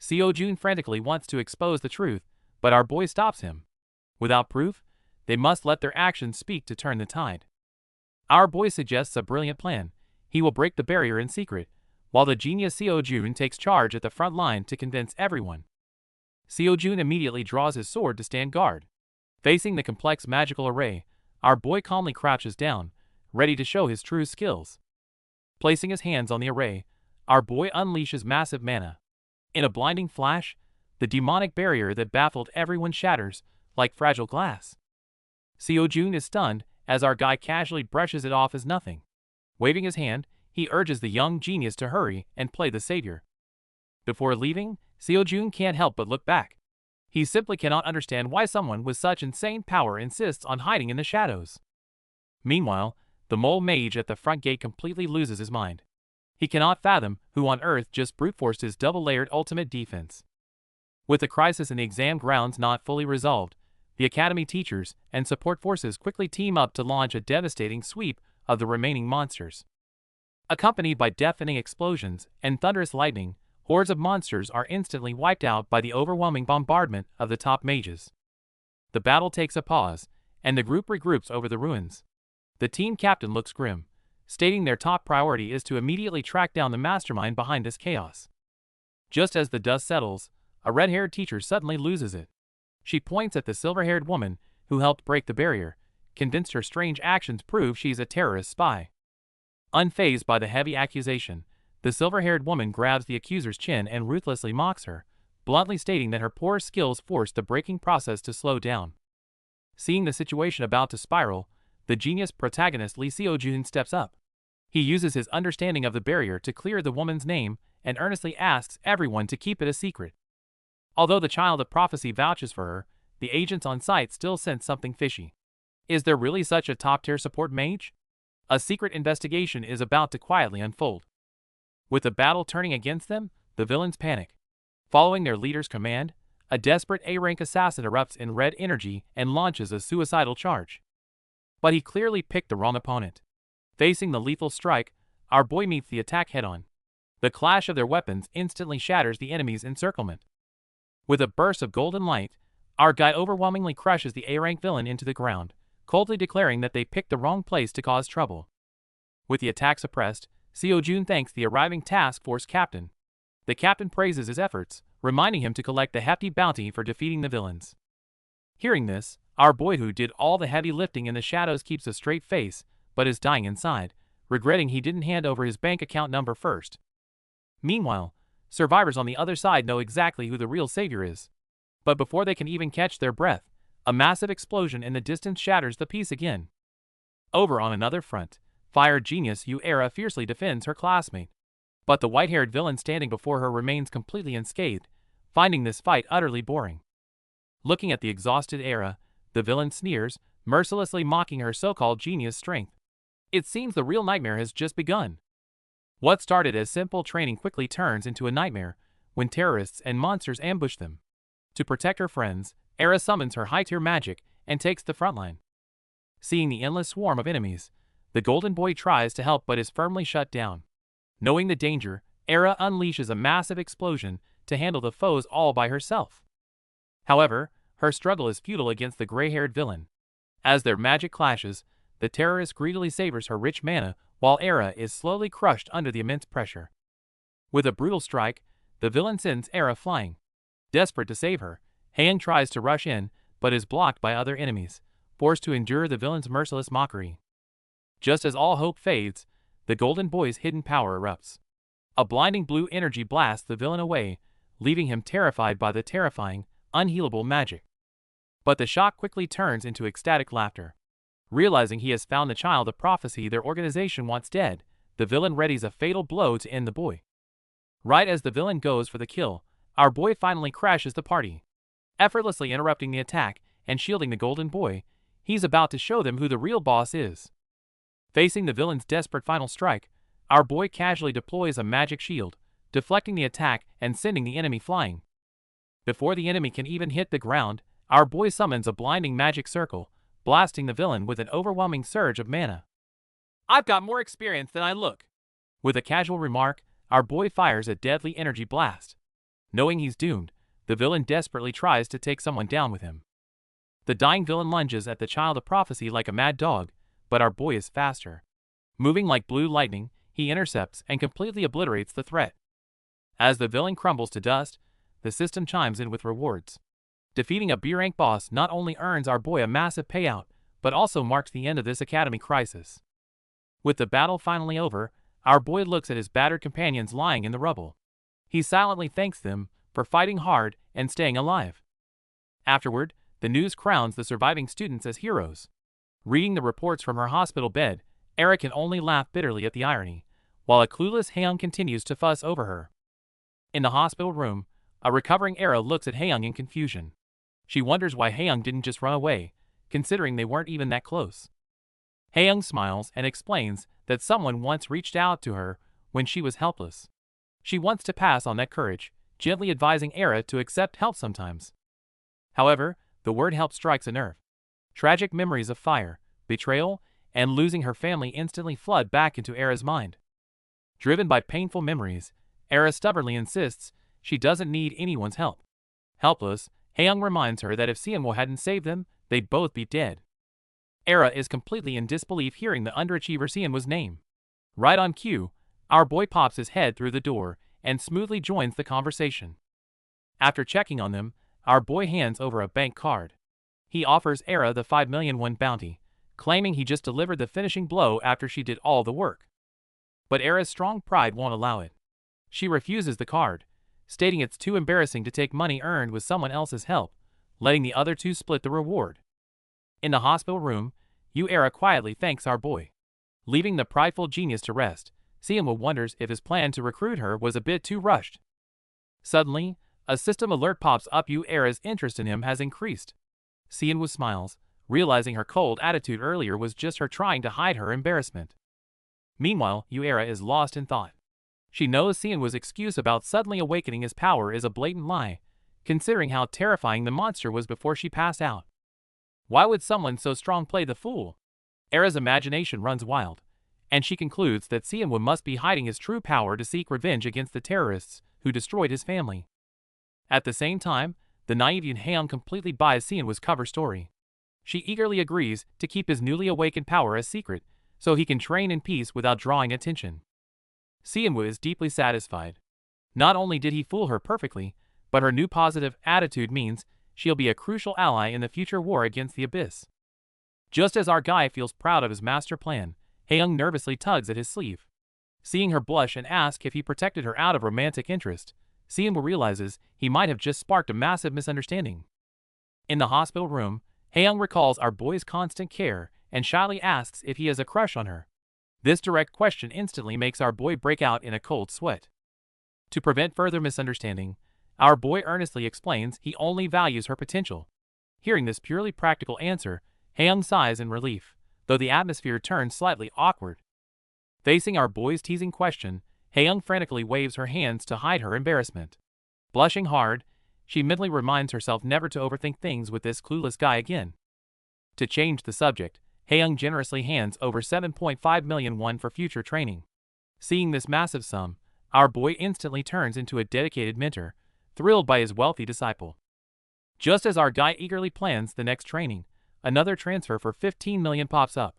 Speaker 1: Seo-jun frantically wants to expose the truth, but our boy stops him. Without proof, they must let their actions speak to turn the tide. Our boy suggests a brilliant plan. He will break the barrier in secret, while the genius Seo-jun takes charge at the front line to convince everyone. Seo-jun immediately draws his sword to stand guard. Facing the complex magical array, our boy calmly crouches down, ready to show his true skills. Placing his hands on the array, our boy unleashes massive mana. In a blinding flash, the demonic barrier that baffled everyone shatters, like fragile glass. Seo-jun is stunned as our guy casually brushes it off as nothing. Waving his hand, he urges the young genius to hurry and play the savior. Before leaving, Seo-jun can't help but look back. He simply cannot understand why someone with such insane power insists on hiding in the shadows. Meanwhile, the mole mage at the front gate completely loses his mind. He cannot fathom who on earth just brute-forced his double-layered ultimate defense. With the crisis in the exam grounds not fully resolved, The academy teachers and support forces quickly team up to launch a devastating sweep of the remaining monsters. Accompanied by deafening explosions and thunderous lightning, hordes of monsters are instantly wiped out by the overwhelming bombardment of the top mages. The battle takes a pause, and the group regroups over the ruins. The team captain looks grim, stating their top priority is to immediately track down the mastermind behind this chaos. Just as the dust settles, a red-haired teacher suddenly loses it. She points at the silver-haired woman who helped break the barrier, convinced her strange actions prove she's a terrorist spy. Unfazed by the heavy accusation, the silver-haired woman grabs the accuser's chin and ruthlessly mocks her, bluntly stating that her poor skills forced the breaking process to slow down. Seeing the situation about to spiral, the genius protagonist Lee Seo-jun steps up. He uses his understanding of the barrier to clear the woman's name and earnestly asks everyone to keep it a secret. Although the child of prophecy vouches for her, the agents on site still sense something fishy. Is there really such a top-tier support mage? A secret investigation is about to quietly unfold. With the battle turning against them, the villains panic. Following their leader's command, a desperate A-rank assassin erupts in red energy and launches a suicidal charge. But he clearly picked the wrong opponent. Facing the lethal strike, our boy meets the attack head-on. The clash of their weapons instantly shatters the enemy's encirclement. With a burst of golden light, our guy overwhelmingly crushes the A-rank villain into the ground, coldly declaring that they picked the wrong place to cause trouble. With the attack suppressed, Seo-jun thanks the arriving task force captain. The captain praises his efforts, reminding him to collect the hefty bounty for defeating the villains. Hearing this, our boy who did all the heavy lifting in the shadows keeps a straight face, but is dying inside, regretting he didn't hand over his bank account number first. Meanwhile, survivors on the other side know exactly who the real savior is. But before they can even catch their breath, a massive explosion in the distance shatters the peace again. Over on another front, fire genius Era fiercely defends her classmate. But the white-haired villain standing before her remains completely unscathed, finding this fight utterly boring. Looking at the exhausted Era, the villain sneers, mercilessly mocking her so-called genius strength. It seems the real nightmare has just begun. What started as simple training quickly turns into a nightmare when terrorists and monsters ambush them. To protect her friends, Era summons her high-tier magic and takes the frontline. Seeing the endless swarm of enemies, the golden boy tries to help but is firmly shut down. Knowing the danger, Era unleashes a massive explosion to handle the foes all by herself. However, her struggle is futile against the gray-haired villain. As their magic clashes, the terrorist greedily savors her rich mana while Era is slowly crushed under the immense pressure. With a brutal strike, the villain sends Era flying. Desperate to save her, Haeyoung tries to rush in, but is blocked by other enemies, forced to endure the villain's merciless mockery. Just as all hope fades, the golden boy's hidden power erupts. A blinding blue energy blasts the villain away, leaving him terrified by the terrifying, unhealable magic. But the shock quickly turns into ecstatic laughter. Realizing he has found the child of prophecy their organization wants dead, the villain readies a fatal blow to end the boy. Right as the villain goes for the kill, our boy finally crashes the party. Effortlessly interrupting the attack and shielding the golden boy, he's about to show them who the real boss is. Facing the villain's desperate final strike, our boy casually deploys a magic shield, deflecting the attack and sending the enemy flying. Before the enemy can even hit the ground, our boy summons a blinding magic circle, blasting the villain with an overwhelming surge of mana. "I've got more experience than I look." With a casual remark, our boy fires a deadly energy blast. Knowing he's doomed, the villain desperately tries to take someone down with him. The dying villain lunges at the child of prophecy like a mad dog, but our boy is faster. Moving like blue lightning, he intercepts and completely obliterates the threat. As the villain crumbles to dust, the system chimes in with rewards. Defeating a B-rank boss not only earns our boy a massive payout, but also marks the end of this academy crisis. With the battle finally over, our boy looks at his battered companions lying in the rubble. He silently thanks them for fighting hard and staying alive. Afterward, the news crowns the surviving students as heroes. Reading the reports from her hospital bed, Era can only laugh bitterly at the irony, while a clueless Haeyoung continues to fuss over her. In the hospital room, a recovering Era looks at Haeyoung in confusion. She wonders why Haeyoung didn't just run away, considering they weren't even that close. Haeyoung smiles and explains that someone once reached out to her when she was helpless. She wants to pass on that courage, gently advising Era to accept help sometimes. However, the word help strikes a nerve. Tragic memories of fire, betrayal, and losing her family instantly flood back into Era's mind. Driven by painful memories, Era stubbornly insists she doesn't need anyone's help. Helpless, Haeyoung reminds her that if Seonwoo hadn't saved them, they'd both be dead. Era is completely in disbelief hearing the underachiever Seonwoo's name. Right on cue, our boy pops his head through the door and smoothly joins the conversation. After checking on them, our boy hands over a bank card. He offers Era the 5 million won bounty, claiming he just delivered the finishing blow after she did all the work. But Era's strong pride won't allow it. She refuses the card, stating it's too embarrassing to take money earned with someone else's help, letting the other two split the reward. In the hospital room, Era quietly thanks our boy. Leaving the prideful genius to rest, Seonwoo wonders if his plan to recruit her was a bit too rushed. Suddenly, a system alert pops up. Era's interest in him has increased. Seonwoo smiles, realizing her cold attitude earlier was just her trying to hide her embarrassment. Meanwhile, Era is lost in thought. She knows Seonwoo's excuse about suddenly awakening his power is a blatant lie, considering how terrifying the monster was before she passed out. Why would someone so strong play the fool? Era's imagination runs wild, and she concludes that Seonwoo must be hiding his true power to seek revenge against the terrorists who destroyed his family. At the same time, the naive Yoon Haeyoung completely buys Seonwoo's cover story. She eagerly agrees to keep his newly awakened power a secret, so he can train in peace without drawing attention. Seonwoo is deeply satisfied. Not only did he fool her perfectly, but her new positive attitude means she'll be a crucial ally in the future war against the Abyss. Just as our guy feels proud of his master plan, Haeyoung nervously tugs at his sleeve. Seeing her blush and ask if he protected her out of romantic interest, Seonwoo realizes he might have just sparked a massive misunderstanding. In the hospital room, Haeyoung recalls our boy's constant care and shyly asks if he has a crush on her. This direct question instantly makes our boy break out in a cold sweat. To prevent further misunderstanding, our boy earnestly explains he only values her potential. Hearing this purely practical answer, Haeyoung sighs in relief, though the atmosphere turns slightly awkward. Facing our boy's teasing question, Haeyoung frantically waves her hands to hide her embarrassment. Blushing hard, she mentally reminds herself never to overthink things with this clueless guy again. To change the subject, Haeyoung generously hands over 7.5 million won for future training. Seeing this massive sum, our boy instantly turns into a dedicated mentor, thrilled by his wealthy disciple. Just as our guy eagerly plans the next training, another transfer for 15 million pops up.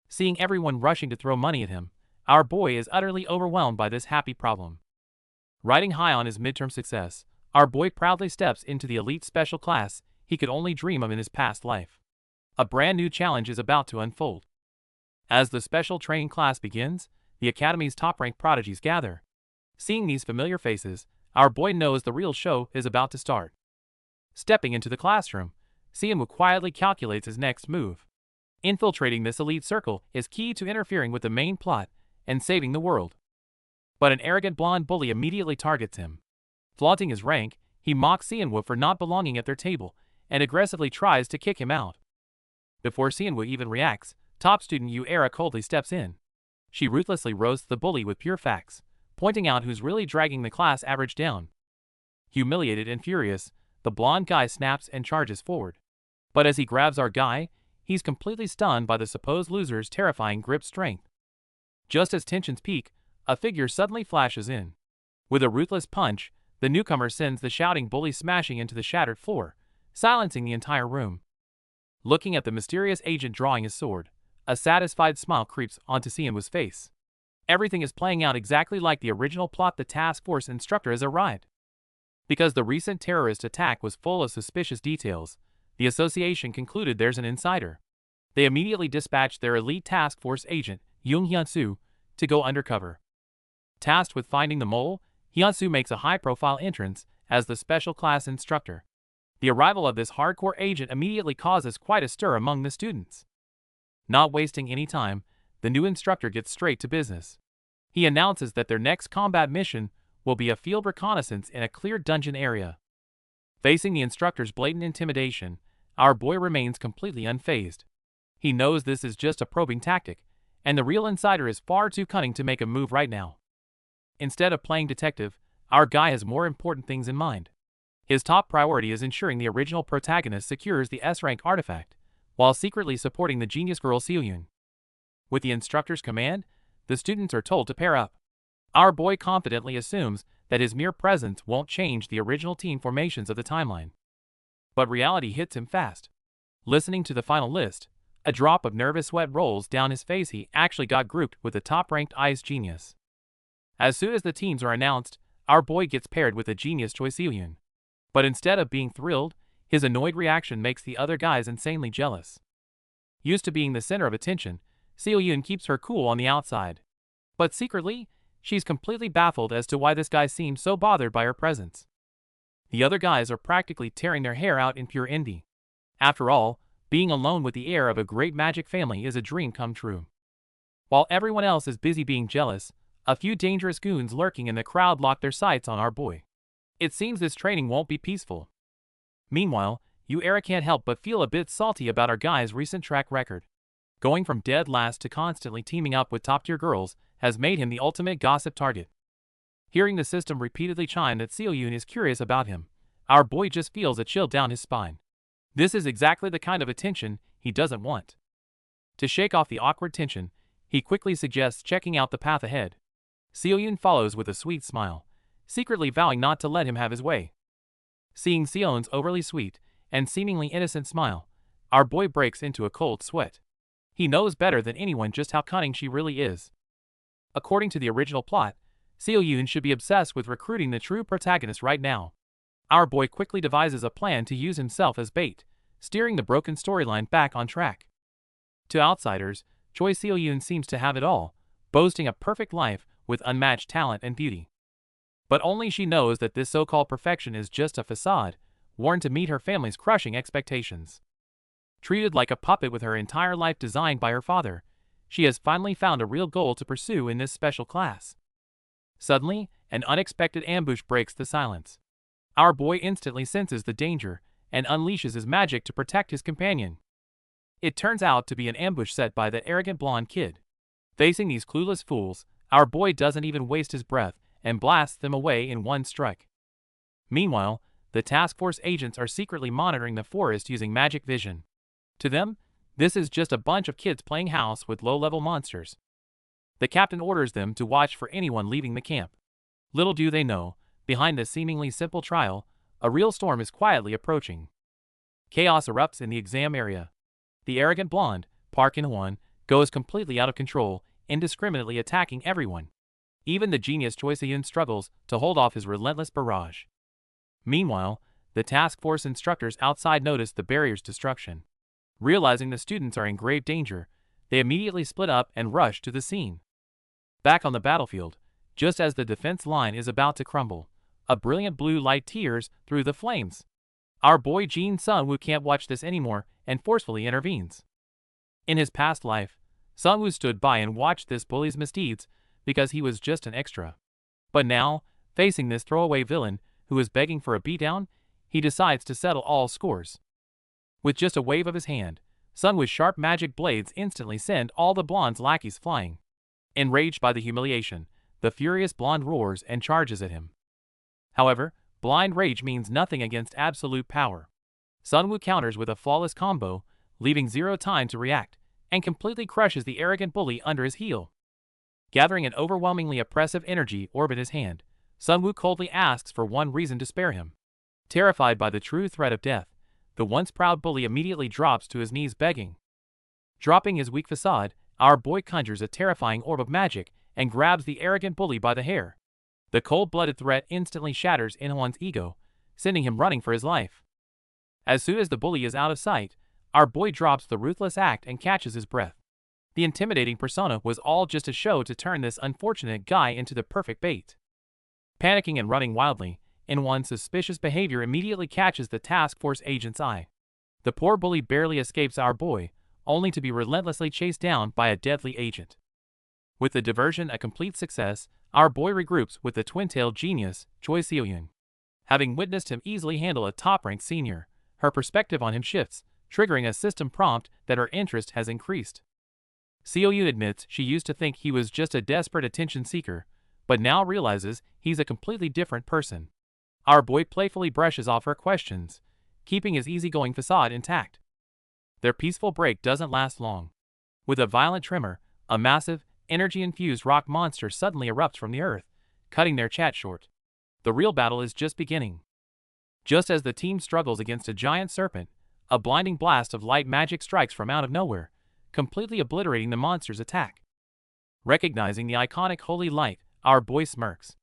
Speaker 1: Seeing everyone rushing to throw money at him, our boy is utterly overwhelmed by this happy problem. Riding high on his midterm success, our boy proudly steps into the elite special class he could only dream of in his past life. A brand new challenge is about to unfold. As the special training class begins, the academy's top-ranked prodigies gather. Seeing these familiar faces, our boy knows the real show is about to start. Stepping into the classroom, Seonwoo quietly calculates his next move. Infiltrating this elite circle is key to interfering with the main plot and saving the world. But an arrogant blonde bully immediately targets him. Flaunting his rank, he mocks Seonwoo for not belonging at their table and aggressively tries to kick him out. Before Seonwoo even reacts, top student Era coldly steps in. She ruthlessly roasts the bully with pure facts, pointing out who's really dragging the class average down. Humiliated and furious, the blonde guy snaps and charges forward. But as he grabs our guy, he's completely stunned by the supposed loser's terrifying grip strength. Just as tensions peak, a figure suddenly flashes in. With a ruthless punch, the newcomer sends the shouting bully smashing into the shattered floor, silencing the entire room. Looking at the mysterious agent drawing his sword, a satisfied smile creeps onto Seonwoo's face. Everything is playing out exactly like the original plot. The task force instructor has arrived. Because the recent terrorist attack was full of suspicious details, the association concluded there's an insider. They immediately dispatched their elite task force agent, Young Hyun-soo, to go undercover. Tasked with finding the mole, Hyun-soo makes a high-profile entrance as the special class instructor. The arrival of this hardcore agent immediately causes quite a stir among the students. Not wasting any time, the new instructor gets straight to business. He announces that their next combat mission will be a field reconnaissance in a cleared dungeon area. Facing the instructor's blatant intimidation, our boy remains completely unfazed. He knows this is just a probing tactic, and the real insider is far too cunning to make a move right now. Instead of playing detective, our guy has more important things in mind. His top priority is ensuring the original protagonist secures the S-rank artifact, while secretly supporting the genius girl Seoyun. With the instructor's command, the students are told to pair up. Our boy confidently assumes that his mere presence won't change the original team formations of the timeline. But reality hits him fast. Listening to the final list, a drop of nervous sweat rolls down his face. He actually got grouped with the top-ranked ice genius. As soon as the teams are announced, our boy gets paired with the genius Choi Seoyun. But instead of being thrilled, his annoyed reaction makes the other guys insanely jealous. Used to being the center of attention, Seoyun keeps her cool on the outside. But secretly, she's completely baffled as to why this guy seems so bothered by her presence. The other guys are practically tearing their hair out in pure envy. After all, being alone with the heir of a great magic family is a dream come true. While everyone else is busy being jealous, a few dangerous goons lurking in the crowd lock their sights on our boy. It seems this training won't be peaceful. Meanwhile, Era can't help but feel a bit salty about our guy's recent track record. Going from dead last to constantly teaming up with top-tier girls has made him the ultimate gossip target. Hearing the system repeatedly chime that Seoyun is curious about him, our boy just feels a chill down his spine. This is exactly the kind of attention he doesn't want. To shake off the awkward tension, he quickly suggests checking out the path ahead. Seoyun follows with a sweet smile, secretly vowing not to let him have his way. Seeing Seoyun's overly sweet and seemingly innocent smile, our boy breaks into a cold sweat. He knows better than anyone just how cunning she really is. According to the original plot, Seoyun should be obsessed with recruiting the true protagonist right now. Our boy quickly devises a plan to use himself as bait, steering the broken storyline back on track. To outsiders, Choi Seoyun seems to have it all, boasting a perfect life with unmatched talent and beauty. But only she knows that this so-called perfection is just a facade, worn to meet her family's crushing expectations. Treated like a puppet with her entire life designed by her father, she has finally found a real goal to pursue in this special class. Suddenly, an unexpected ambush breaks the silence. Our boy instantly senses the danger and unleashes his magic to protect his companion. It turns out to be an ambush set by that arrogant blonde kid. Facing these clueless fools, our boy doesn't even waste his breath and blasts them away in one strike. Meanwhile, the task force agents are secretly monitoring the forest using magic vision. To them, this is just a bunch of kids playing house with low-level monsters. The captain orders them to watch for anyone leaving the camp. Little do they know, behind this seemingly simple trial, a real storm is quietly approaching. Chaos erupts in the exam area. The arrogant blonde, Park In-hwan, goes completely out of control, indiscriminately attacking everyone. Even the genius Choi Seoyun struggles to hold off his relentless barrage. Meanwhile, the task force instructors outside notice the barrier's destruction. Realizing the students are in grave danger, they immediately split up and rush to the scene. Back on the battlefield, just as the defense line is about to crumble, a brilliant blue light tears through the flames. Our boy Jin Sun-woo can't watch this anymore and forcefully intervenes. In his past life, Sun-woo stood by and watched this bully's misdeeds because he was just an extra. But now, facing this throwaway villain who is begging for a beatdown, he decides to settle all scores. With just a wave of his hand, Sun-woo's sharp magic blades instantly send all the blonde's lackeys flying. Enraged by the humiliation, the furious blonde roars and charges at him. However, blind rage means nothing against absolute power. Sun-woo counters with a flawless combo, leaving zero time to react, and completely crushes the arrogant bully under his heel. Gathering an overwhelmingly oppressive energy orb in his hand, Sun-woo coldly asks for one reason to spare him. Terrified by the true threat of death, the once proud bully immediately drops to his knees begging. Dropping his weak facade, our boy conjures a terrifying orb of magic and grabs the arrogant bully by the hair. The cold-blooded threat instantly shatters In-hwan's ego, sending him running for his life. As soon as the bully is out of sight, our boy drops the ruthless act and catches his breath. The intimidating persona was all just a show to turn this unfortunate guy into the perfect bait. Panicking and running wildly, In-hwan's suspicious behavior immediately catches the task force agent's eye. The poor bully barely escapes our boy, only to be relentlessly chased down by a deadly agent. With the diversion a complete success, our boy regroups with the twin-tailed genius, Choi Seoyun. Having witnessed him easily handle a top-ranked senior, her perspective on him shifts, triggering a system prompt that her interest has increased. Seoyun admits she used to think he was just a desperate attention seeker, but now realizes he's a completely different person. our boy playfully brushes off her questions, keeping his easygoing facade intact. Their peaceful break doesn't last long. With a violent tremor, a massive, energy-infused rock monster suddenly erupts from the earth, cutting their chat short. The real battle is just beginning. Just as the team struggles against a giant serpent, a blinding blast of light magic strikes from out of nowhere, completely obliterating the monster's attack. Recognizing the iconic holy light, our boy smirks.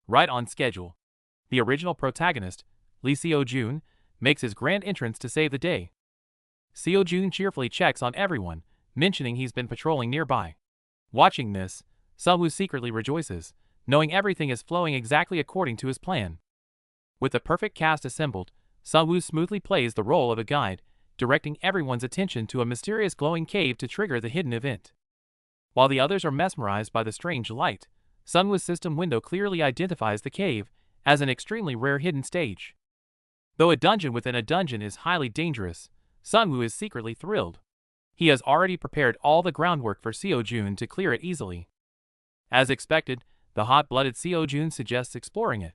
Speaker 1: Right on schedule. The original protagonist, Lee Seo-jun, makes his grand entrance to save the day. Seo-jun cheerfully checks on everyone, mentioning he's been patrolling nearby. Watching this, Sung-woo secretly rejoices, knowing everything is flowing exactly according to his plan. With the perfect cast assembled, Sung-woo smoothly plays the role of a guide, directing everyone's attention to a mysterious glowing cave to trigger the hidden event. While the others are mesmerized by the strange light, Sung-woo's system window clearly identifies the cave as an extremely rare hidden stage. Though a dungeon within a dungeon is highly dangerous, Sung-woo is secretly thrilled. He has already prepared all the groundwork for Seo-jun to clear it easily. As expected, the hot-blooded Seo-jun suggests exploring it.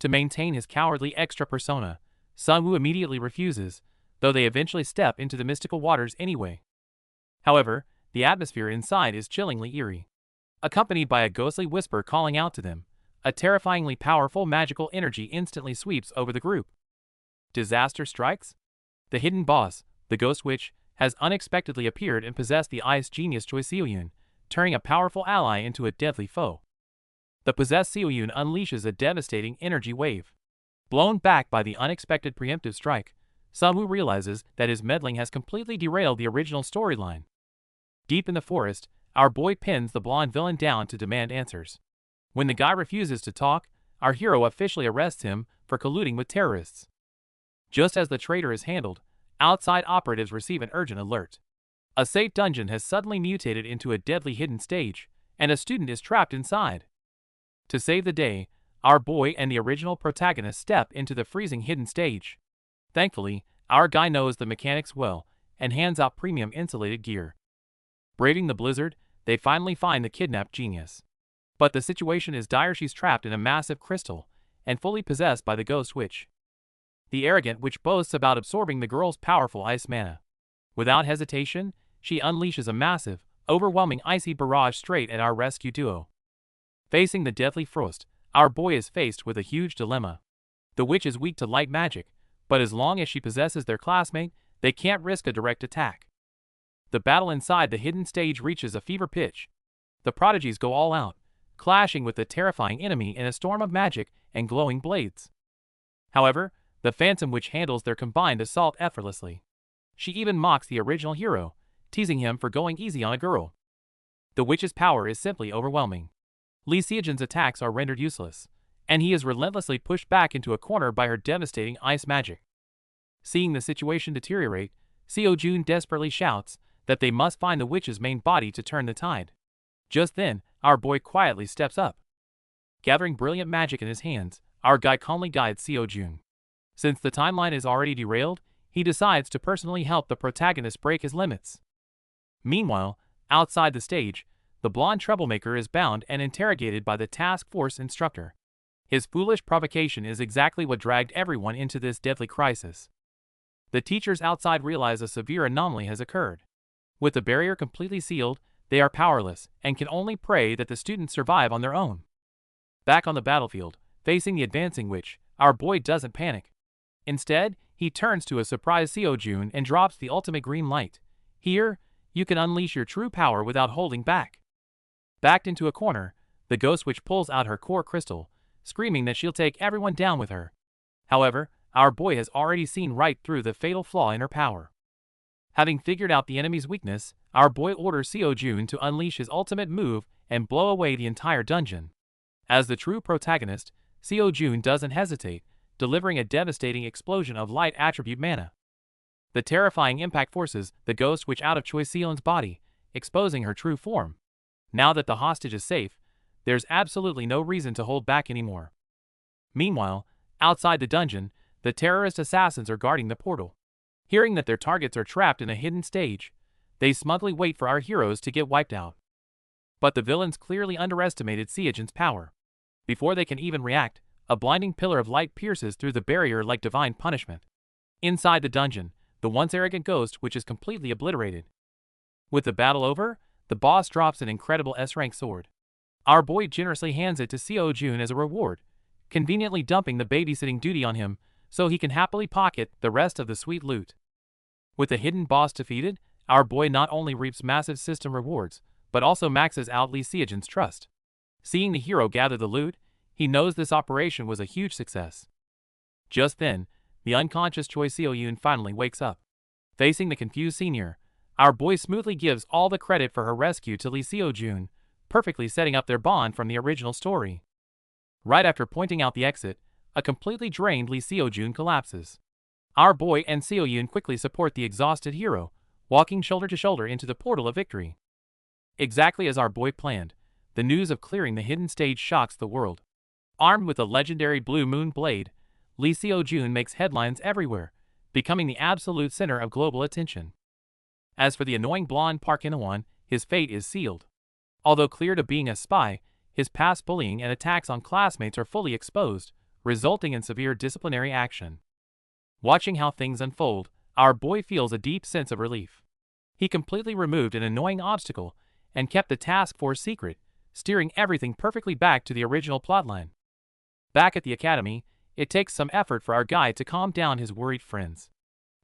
Speaker 1: To maintain his cowardly extra persona, Sung-woo immediately refuses, though they eventually step into the mystical waters anyway. However, the atmosphere inside is chillingly eerie. Accompanied by a ghostly whisper calling out to them, a terrifyingly powerful magical energy instantly sweeps over the group. Disaster strikes? The hidden boss, the Ghost Witch, has unexpectedly appeared and possessed the ice genius Choi Seo-yun, turning a powerful ally into a deadly foe. The possessed Seo-yun unleashes a devastating energy wave. Blown back by the unexpected preemptive strike, Sung-woo realizes that his meddling has completely derailed the original storyline. Deep in the forest, our boy pins the blonde villain down to demand answers. When the guy refuses to talk, our hero officially arrests him for colluding with terrorists. Just as the traitor is handled, outside operatives receive an urgent alert. A safe dungeon has suddenly mutated into a deadly hidden stage, and a student is trapped inside. To save the day, our boy and the original protagonist step into the freezing hidden stage. Thankfully, our guy knows the mechanics well and hands out premium insulated gear. Braving the blizzard, they finally find the kidnapped genius. But the situation is dire. She's trapped in a massive crystal and fully possessed by the Ghost Witch, the arrogant witch boasts about absorbing the girl's powerful ice mana. Without hesitation, she unleashes a massive, overwhelming icy barrage straight at our rescue duo. Facing the deadly frost, our boy is faced with a huge dilemma. The witch is weak to light magic, but as long as she possesses their classmate, they can't risk a direct attack. The battle inside the hidden stage reaches a fever pitch. The prodigies go all out, clashing with the terrifying enemy in a storm of magic and glowing blades. However, the Phantom Witch handles their combined assault effortlessly. She even mocks the original hero, teasing him for going easy on a girl. The witch's power is simply overwhelming. Lee Seo-jun's attacks are rendered useless, and he is relentlessly pushed back into a corner by her devastating ice magic. Seeing the situation deteriorate, Seo-jun desperately shouts that they must find the witch's main body to turn the tide. Just then, our boy quietly steps up. Gathering brilliant magic in his hands, our guy calmly guides Seo-jun. Since the timeline is already derailed, he decides to personally help the protagonist break his limits. Meanwhile, outside the stage, the blonde troublemaker is bound and interrogated by the task force instructor. His foolish provocation is exactly what dragged everyone into this deadly crisis. The teachers outside realize a severe anomaly has occurred. With the barrier completely sealed, they are powerless and can only pray that the students survive on their own. Back on the battlefield, facing the advancing witch, our boy doesn't panic. Instead, he turns to a surprised Seo-jun and drops the ultimate green light. Here, you can unleash your true power without holding back. Backed into a corner, the Ghost Witch pulls out her core crystal, screaming that she'll take everyone down with her. However, our boy has already seen right through the fatal flaw in her power. Having figured out the enemy's weakness, our boy orders Seo-jun to unleash his ultimate move and blow away the entire dungeon. As the true protagonist, Seo-jun doesn't hesitate, delivering a devastating explosion of light attribute mana. The terrifying impact forces the Ghost Witch out of Choi Seo-jun's body, exposing her true form. Now that the hostage is safe, there's absolutely no reason to hold back anymore. Meanwhile, outside the dungeon, the terrorist assassins are guarding the portal. Hearing that their targets are trapped in a hidden stage, they smugly wait for our heroes to get wiped out. But the villains clearly underestimated Seo-jun's power. Before they can even react, a blinding pillar of light pierces through the barrier like divine punishment. Inside the dungeon, the once arrogant ghost which is completely obliterated. With the battle over, the boss drops an incredible S-rank sword. Our boy generously hands it to Seo-jun as a reward, conveniently dumping the babysitting duty on him so he can happily pocket the rest of the sweet loot. With the hidden boss defeated, our boy not only reaps massive system rewards, but also maxes out Lee Seo-jun's trust. Seeing the hero gather the loot, he knows this operation was a huge success. Just then, the unconscious Choi Seo-yun finally wakes up. Facing the confused senior, our boy smoothly gives all the credit for her rescue to Lee Seo-jun, perfectly setting up their bond from the original story. Right after pointing out the exit, a completely drained Lee Seo-jun collapses. Our boy and Seo-yun quickly support the exhausted hero, walking shoulder to shoulder into the portal of victory. Exactly as our boy planned, the news of clearing the hidden stage shocks the world. Armed with the legendary Blue Moon Blade, Lee Seo-jun makes headlines everywhere, becoming the absolute center of global attention. As for the annoying blonde Park In-won, his fate is sealed. Although cleared of being a spy, his past bullying and attacks on classmates are fully exposed, resulting in severe disciplinary action. Watching how things unfold, our boy feels a deep sense of relief. He completely removed an annoying obstacle and kept the task force secret, steering everything perfectly back to the original plotline. Back at the academy, it takes some effort for our guy to calm down his worried friends.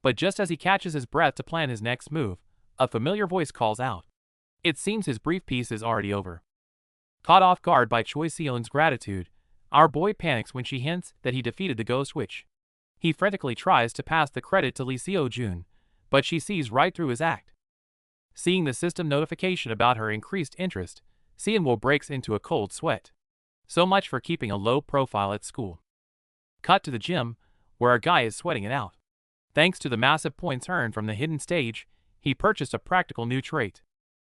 Speaker 1: But just as he catches his breath to plan his next move, a familiar voice calls out. It seems his brief peace is already over. Caught off guard by Choi Seo-yun's gratitude, our boy panics when she hints that he defeated the ghost witch. He frantically tries to pass the credit to Lee Seo-jun, but she sees right through his act. Seeing the system notification about her increased interest, Seo-yun breaks into a cold sweat. So much for keeping a low profile at school. Cut to the gym, where our guy is sweating it out. Thanks to the massive points earned from the hidden stage, he purchased a practical new trait.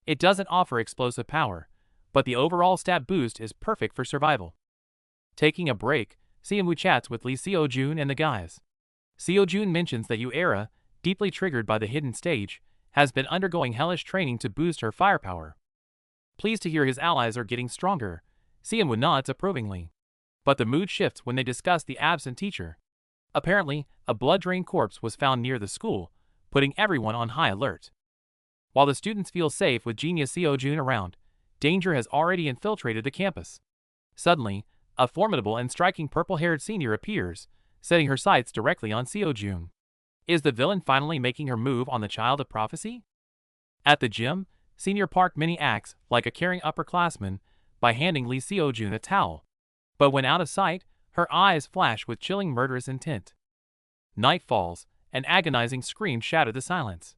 Speaker 1: It doesn't offer explosive power, but the overall stat boost is perfect for survival. Taking a break, Seo-yun chats with Lee Seo-jun and the guys. Seo-jun mentions that Era, deeply triggered by the hidden stage, has been undergoing hellish training to boost her firepower. Pleased to hear his allies are getting stronger, Seo-yun nods approvingly. But the mood shifts when they discuss the absent teacher. Apparently, a blood-drained corpse was found near the school, putting everyone on high alert. While the students feel safe with genius Seo-jun around, danger has already infiltrated the campus. Suddenly, a formidable and striking purple-haired senior appears, setting her sights directly on Seo-jun. Is the villain finally making her move on the child of prophecy? At the gym, Senior Park Mini acts like a caring upperclassman by handing Lee Seo-jun a towel. But when out of sight, her eyes flash with chilling murderous intent. Night falls, an agonizing scream shattered the silence.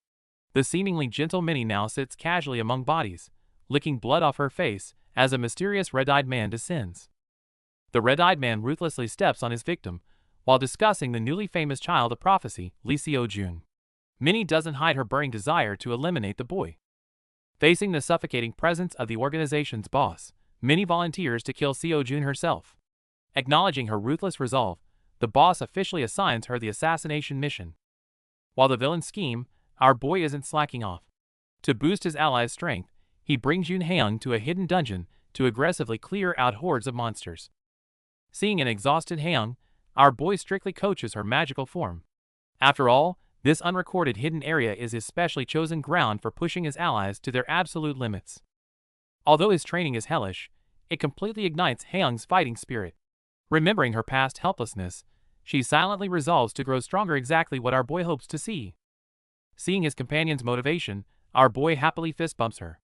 Speaker 1: The seemingly gentle Minnie now sits casually among bodies, licking blood off her face as a mysterious red-eyed man descends. The red-eyed man ruthlessly steps on his victim, while discussing the newly famous child of prophecy, Lee Seo-jun. Minnie doesn't hide her burning desire to eliminate the boy. Facing the suffocating presence of the organization's boss, Minnie volunteers to kill Seo-jun herself. Acknowledging her ruthless resolve, the boss officially assigns her the assassination mission. While the villain's scheme, our boy isn't slacking off. To boost his allies' strength, he brings Yoon Hae-young to a hidden dungeon to aggressively clear out hordes of monsters. Seeing an exhausted Hae-young, our boy strictly coaches her magical form. After all, this unrecorded hidden area is his specially chosen ground for pushing his allies to their absolute limits. Although his training is hellish, it completely ignites Hae-young's fighting spirit. Remembering her past helplessness, she silently resolves to grow stronger, exactly what our boy hopes to see. Seeing his companion's motivation, our boy happily fist bumps her.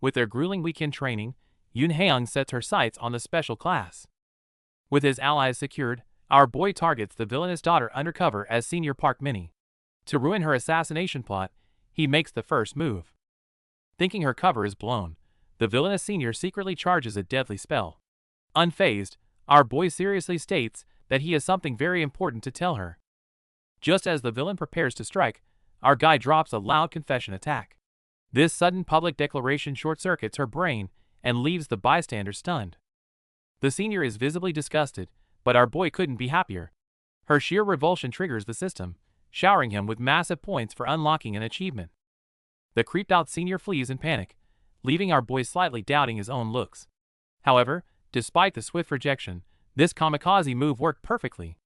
Speaker 1: With their grueling weekend training, Yoon Hae-young sets her sights on the special class. With his allies secured, our boy targets the villainous daughter undercover as Senior Park Minnie. To ruin her assassination plot, he makes the first move. Thinking her cover is blown, the villainous senior secretly charges a deadly spell. Unfazed, our boy seriously states that he has something very important to tell her. Just as the villain prepares to strike, our guy drops a loud confession attack. This sudden public declaration short-circuits her brain and leaves the bystander stunned. The senior is visibly disgusted, but our boy couldn't be happier. Her sheer revulsion triggers the system, showering him with massive points for unlocking an achievement. The creeped-out senior flees in panic, leaving our boy slightly doubting his own looks. However, despite the swift rejection, This kamikaze move worked perfectly.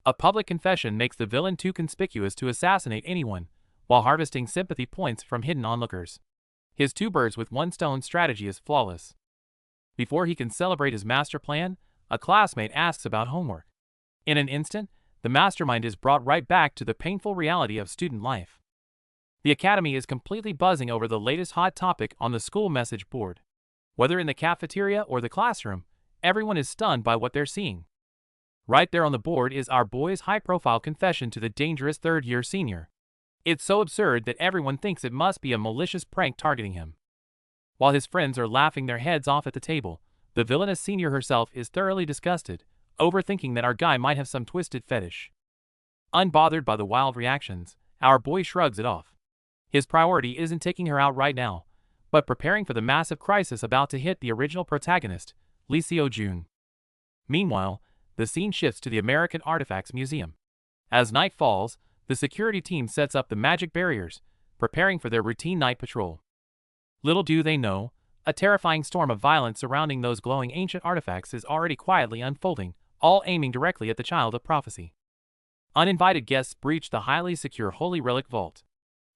Speaker 1: A public confession makes the villain too conspicuous to assassinate anyone, while harvesting sympathy points from hidden onlookers. His two birds with one stone strategy is flawless. Before he can celebrate his master plan, a classmate asks about homework. In an instant, the mastermind is brought right back to the painful reality of student life. The academy is completely buzzing over the latest hot topic on the school message board. Whether in the cafeteria or the classroom, everyone is stunned by what they're seeing. Right there on the board is our boy's high-profile confession to the dangerous third-year senior. It's so absurd that everyone thinks it must be a malicious prank targeting him. While his friends are laughing their heads off at the table, the villainous senior herself is thoroughly disgusted, overthinking that our guy might have some twisted fetish. Unbothered by the wild reactions, our boy shrugs it off. His priority isn't taking her out right now, but preparing for the massive crisis about to hit the original protagonist, Lee Seo-jun. Meanwhile, the scene shifts to the American Artifacts Museum. As night falls, the security team sets up the magic barriers, preparing for their routine night patrol. Little do they know, a terrifying storm of violence surrounding those glowing ancient artifacts is already quietly unfolding, all aiming directly at the child of prophecy. Uninvited guests breach the highly secure Holy Relic Vault.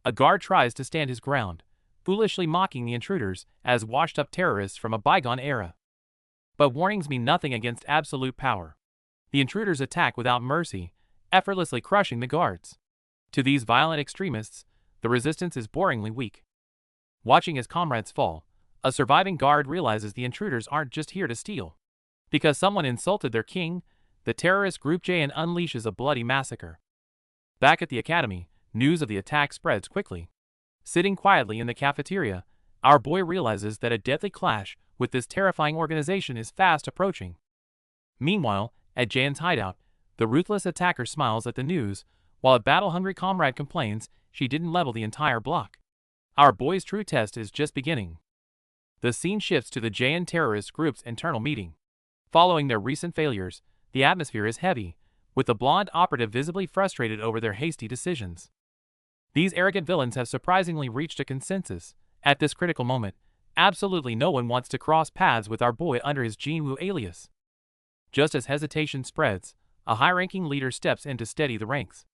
Speaker 1: A guard tries to stand his ground, foolishly mocking the intruders as washed-up terrorists from a bygone era. But warnings mean nothing against absolute power. The intruders attack without mercy, effortlessly crushing the guards. To these violent extremists, the resistance is boringly weak. Watching his comrades fall, a surviving guard realizes the intruders aren't just here to steal. Because someone insulted their king, the terrorist group Jayan unleashes a bloody massacre. Back at the academy, news of the attack spreads quickly. Sitting quietly in the cafeteria, our boy realizes that a deadly clash with this terrifying organization is fast approaching. Meanwhile, at Jayan's hideout, the ruthless attacker smiles at the news, while a battle-hungry comrade complains she didn't level the entire block. Our boy's true test is just beginning. The scene shifts to the Jayan terrorist group's internal meeting. Following their recent failures, the atmosphere is heavy, with the blonde operative visibly frustrated over their hasty decisions. These arrogant villains have surprisingly reached a consensus. At this critical moment, absolutely no one wants to cross paths with our boy under his Jinwoo alias. Just as hesitation spreads, a high-ranking leader steps in to steady the ranks.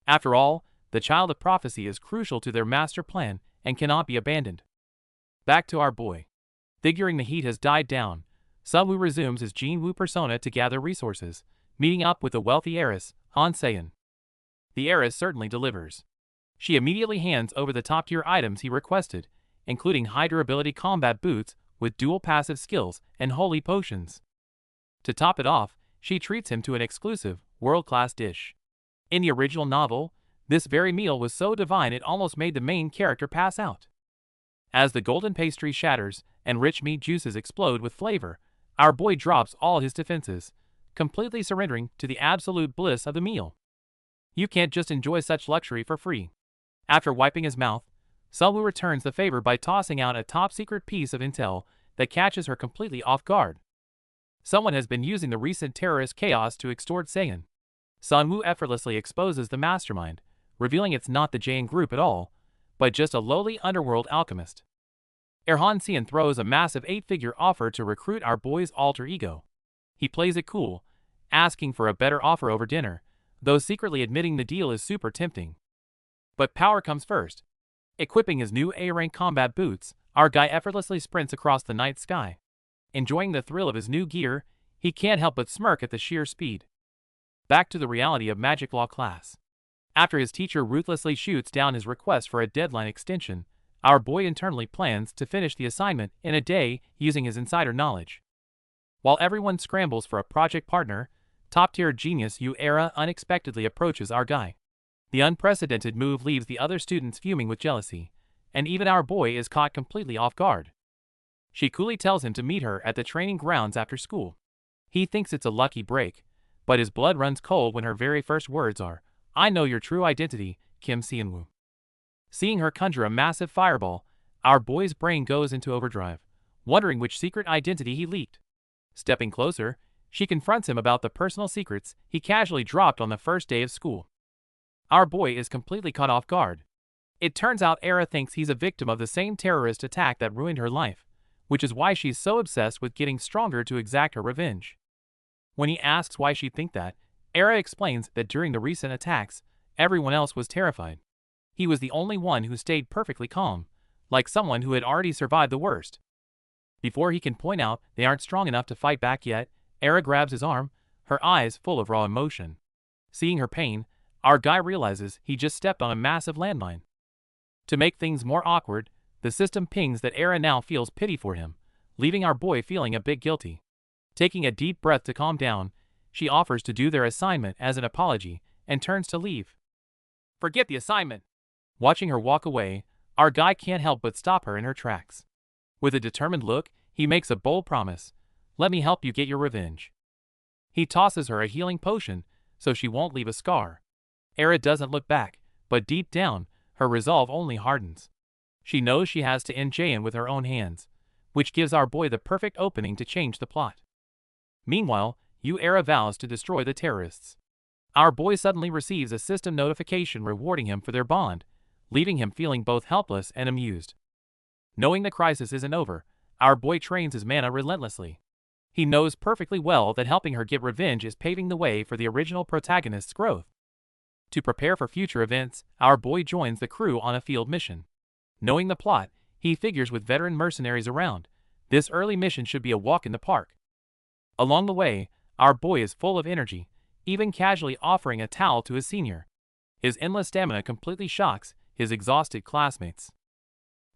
Speaker 1: After all, the child of prophecy is crucial to their master plan and cannot be abandoned. Back to our boy. Figuring the heat has died down, Sunwoo resumes his Jinwoo persona to gather resources, meeting up with the wealthy heiress, Han Seon. The heiress certainly delivers. She immediately hands over the top-tier items he requested, including high-durability combat boots with dual passive skills and holy potions. To top it off, she treats him to an exclusive, world-class dish. In the original novel, this very meal was so divine it almost made the main character pass out. As the golden pastry shatters and rich meat juices explode with flavor, our boy drops all his defenses, completely surrendering to the absolute bliss of the meal. You can't just enjoy such luxury for free. After wiping his mouth, Sunwoo returns the favor by tossing out a top-secret piece of intel that catches her completely off guard. Someone has been using the recent terrorist chaos to extort Seon. Sunwoo effortlessly exposes the mastermind, revealing it's not the Jayan group at all, but just a lowly underworld alchemist. Han Seon throws a massive 8-figure offer to recruit our boy's alter ego. He plays it cool, asking for a better offer over dinner, though secretly admitting the deal is super tempting. But power comes first. Equipping his new A-rank combat boots, our guy effortlessly sprints across the night sky. Enjoying the thrill of his new gear, he can't help but smirk at the sheer speed. Back to the reality of magic law class. After his teacher ruthlessly shoots down his request for a deadline extension, our boy internally plans to finish the assignment in a day using his insider knowledge. While everyone scrambles for a project partner, top-tier genius Era unexpectedly approaches our guy. The unprecedented move leaves the other students fuming with jealousy, and even our boy is caught completely off guard. She coolly tells him to meet her at the training grounds after school. He thinks it's a lucky break, but his blood runs cold when her very first words are, "I know your true identity, Kim Seonwoo." Seeing her conjure a massive fireball, our boy's brain goes into overdrive, wondering which secret identity he leaked. Stepping closer, she confronts him about the personal secrets he casually dropped on the first day of school. Our boy is completely caught off guard. It turns out Era thinks he's a victim of the same terrorist attack that ruined her life, which is why she's so obsessed with getting stronger to exact her revenge. When he asks why she'd think that, Era explains that during the recent attacks, everyone else was terrified. He was the only one who stayed perfectly calm, like someone who had already survived the worst. Before he can point out they aren't strong enough to fight back yet, Era grabs his arm, her eyes full of raw emotion. Seeing her pain, our guy realizes he just stepped on a massive landmine. To make things more awkward, the system pings that Era now feels pity for him, leaving our boy feeling a bit guilty. Taking a deep breath to calm down, she offers to do their assignment as an apology and turns to leave. Forget the assignment. Watching her walk away, our guy can't help but stop her in her tracks. With a determined look, he makes a bold promise. Let me help you get your revenge. He tosses her a healing potion so she won't leave a scar. Era doesn't look back, but deep down, her resolve only hardens. She knows she has to end Jaein with her own hands, which gives our boy the perfect opening to change the plot. Meanwhile, Era vows to destroy the terrorists. Our boy suddenly receives a system notification rewarding him for their bond, leaving him feeling both helpless and amused. Knowing the crisis isn't over, our boy trains his mana relentlessly. He knows perfectly well that helping her get revenge is paving the way for the original protagonist's growth. To prepare for future events, our boy joins the crew on a field mission. Knowing the plot, he figures with veteran mercenaries around, this early mission should be a walk in the park. Along the way, our boy is full of energy, even casually offering a towel to his senior. His endless stamina completely shocks his exhausted classmates.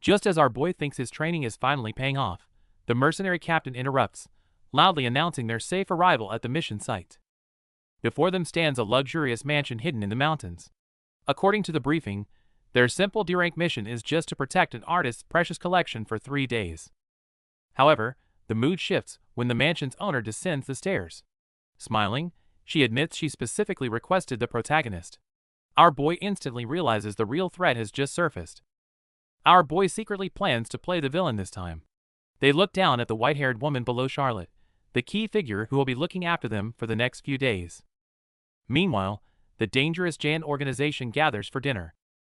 Speaker 1: Just as our boy thinks his training is finally paying off, the mercenary captain interrupts, loudly announcing their safe arrival at the mission site. Before them stands a luxurious mansion hidden in the mountains. According to the briefing, their simple D-rank mission is just to protect an artist's precious collection for 3 days. However, the mood shifts when the mansion's owner descends the stairs. Smiling, she admits she specifically requested the protagonist. Our boy instantly realizes the real threat has just surfaced. Our boy secretly plans to play the villain this time. They look down at the white-haired woman below Charlotte, the key figure who will be looking after them for the next few days. Meanwhile, the dangerous Jaein organization gathers for dinner.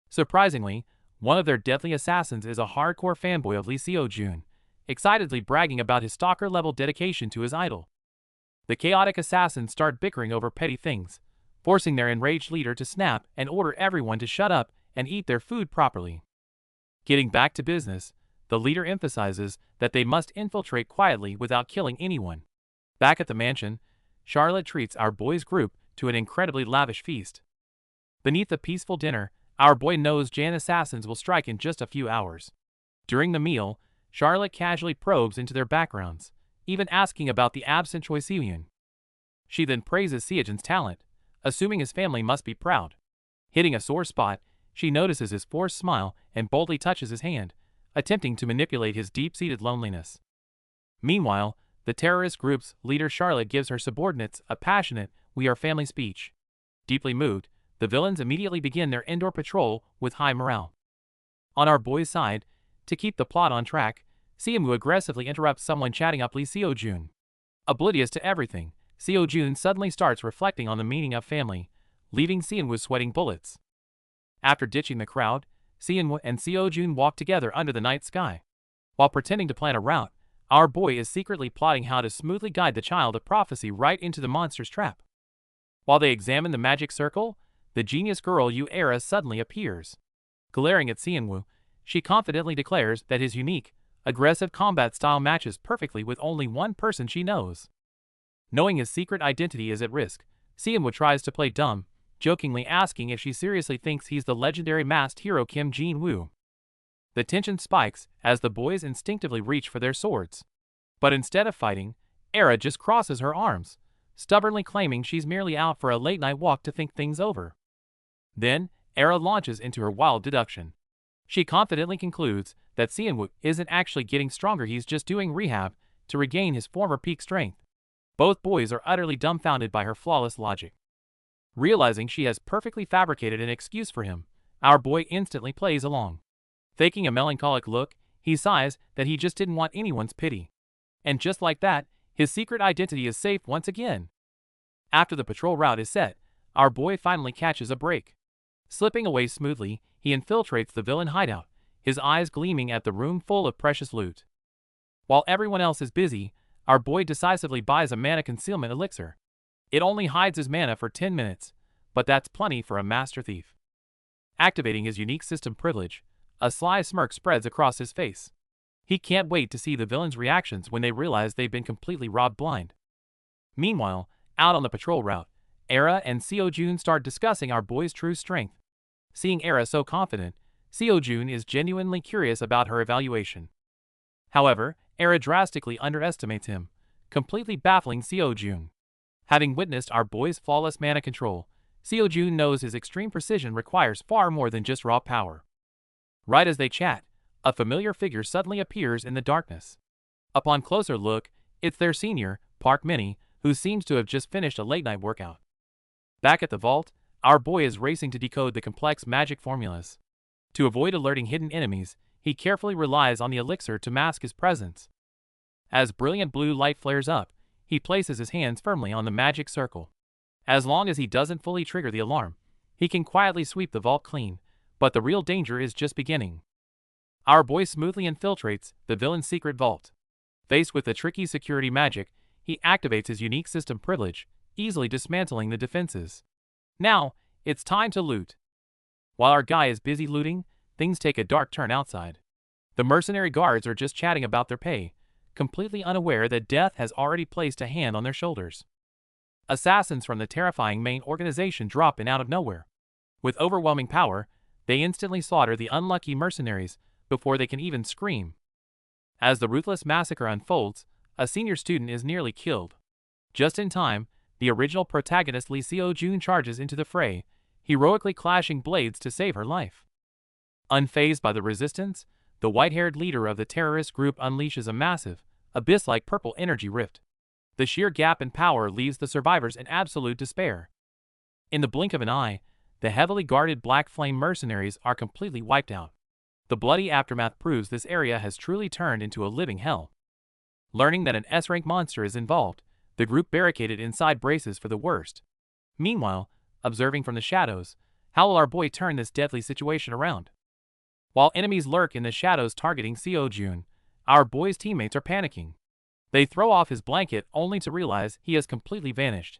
Speaker 1: Surprisingly, one of their deadly assassins is a hardcore fanboy of Lee Seo-jun, excitedly bragging about his stalker-level dedication to his idol. The chaotic assassins start bickering over petty things, forcing their enraged leader to snap and order everyone to shut up and eat their food properly. Getting back to business, the leader emphasizes that they must infiltrate quietly without killing anyone. Back at the mansion, Charlotte treats our boy's group to an incredibly lavish feast. Beneath the peaceful dinner, our boy knows Jaein assassins will strike in just a few hours. During the meal, Charlotte casually probes into their backgrounds, even asking about the absent Choi Seohyun. She then praises Seojun's talent, assuming his family must be proud. Hitting a sore spot, she notices his forced smile and boldly touches his hand, attempting to manipulate his deep-seated loneliness. Meanwhile, the terrorist group's leader Charlotte gives her subordinates a passionate "We are family" speech. Deeply moved, the villains immediately begin their indoor patrol with high morale. On our boy's side, to keep the plot on track, Seomu aggressively interrupts someone chatting up Lee Seo-jun. Oblivious to everything, Seo-jun suddenly starts reflecting on the meaning of family, leaving Seonwoo sweating bullets. After ditching the crowd, Seonwoo and Seo-jun walk together under the night sky. While pretending to plan a route, our boy is secretly plotting how to smoothly guide the child of prophecy right into the monster's trap. While they examine the magic circle, the genius girl Era suddenly appears. Glaring at Seonwoo, she confidently declares that his unique, aggressive combat style matches perfectly with only one person she knows. Knowing his secret identity is at risk, Seonwoo tries to play dumb, jokingly asking if she seriously thinks he's the legendary masked hero Kim Jin-woo. The tension spikes as the boys instinctively reach for their swords. But instead of fighting, Era just crosses her arms, stubbornly claiming she's merely out for a late-night walk to think things over. Then, Era launches into her wild deduction. She confidently concludes that Seonwoo isn't actually getting stronger, he's just doing rehab to regain his former peak strength. Both boys are utterly dumbfounded by her flawless logic. Realizing she has perfectly fabricated an excuse for him, our boy instantly plays along. Faking a melancholic look, he sighs that he just didn't want anyone's pity. And just like that, his secret identity is safe once again. After the patrol route is set, our boy finally catches a break. Slipping away smoothly, he infiltrates the villain hideout, his eyes gleaming at the room full of precious loot. While everyone else is busy, our boy decisively buys a mana concealment elixir. It only hides his mana for 10 minutes, but that's plenty for a master thief. Activating his unique system privilege, a sly smirk spreads across his face. He can't wait to see the villains' reactions when they realize they've been completely robbed blind. Meanwhile, out on the patrol route, Era and Seojun start discussing our boy's true strength. Seeing Era so confident, Seojun is genuinely curious about her evaluation. However, Era drastically underestimates him, completely baffling Seojun. Having witnessed our boy's flawless mana control, Seojun knows his extreme precision requires far more than just raw power. Right as they chat, a familiar figure suddenly appears in the darkness. Upon closer look, it's their senior, Park Minnie, who seems to have just finished a late-night workout. Back at the vault, our boy is racing to decode the complex magic formulas. To avoid alerting hidden enemies, he carefully relies on the elixir to mask his presence. As brilliant blue light flares up, he places his hands firmly on the magic circle. As long as he doesn't fully trigger the alarm, he can quietly sweep the vault clean, but the real danger is just beginning. Our boy smoothly infiltrates the villain's secret vault. Faced with the tricky security magic, he activates his unique system privilege, easily dismantling the defenses. Now, it's time to loot. While our guy is busy looting, things take a dark turn outside. The mercenary guards are just chatting about their pay, completely unaware that death has already placed a hand on their shoulders. Assassins from the terrifying main organization drop in out of nowhere. With overwhelming power, they instantly slaughter the unlucky mercenaries before they can even scream. As the ruthless massacre unfolds, a senior student is nearly killed. Just in time, the original protagonist Lee Seo-jun charges into the fray, heroically clashing blades to save her life. Unfazed by the resistance, the white-haired leader of the terrorist group unleashes a massive, abyss-like purple energy rift. The sheer gap in power leaves the survivors in absolute despair. In the blink of an eye, the heavily guarded Black Flame mercenaries are completely wiped out. The bloody aftermath proves this area has truly turned into a living hell. Learning that an S-rank monster is involved, the group barricaded inside braces for the worst. Meanwhile, observing from the shadows, how will our boy turn this deadly situation around? While enemies lurk in the shadows targeting Seo-jun, our boy's teammates are panicking. They throw off his blanket only to realize he has completely vanished.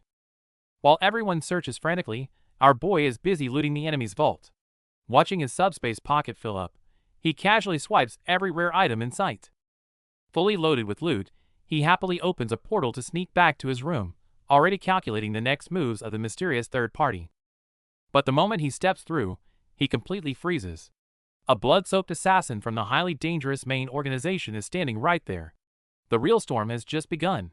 Speaker 1: While everyone searches frantically, our boy is busy looting the enemy's vault. Watching his subspace pocket fill up, he casually swipes every rare item in sight. Fully loaded with loot, he happily opens a portal to sneak back to his room, already calculating the next moves of the mysterious third party. But the moment he steps through, he completely freezes. A blood-soaked assassin from the highly dangerous main organization is standing right there. The real storm has just begun.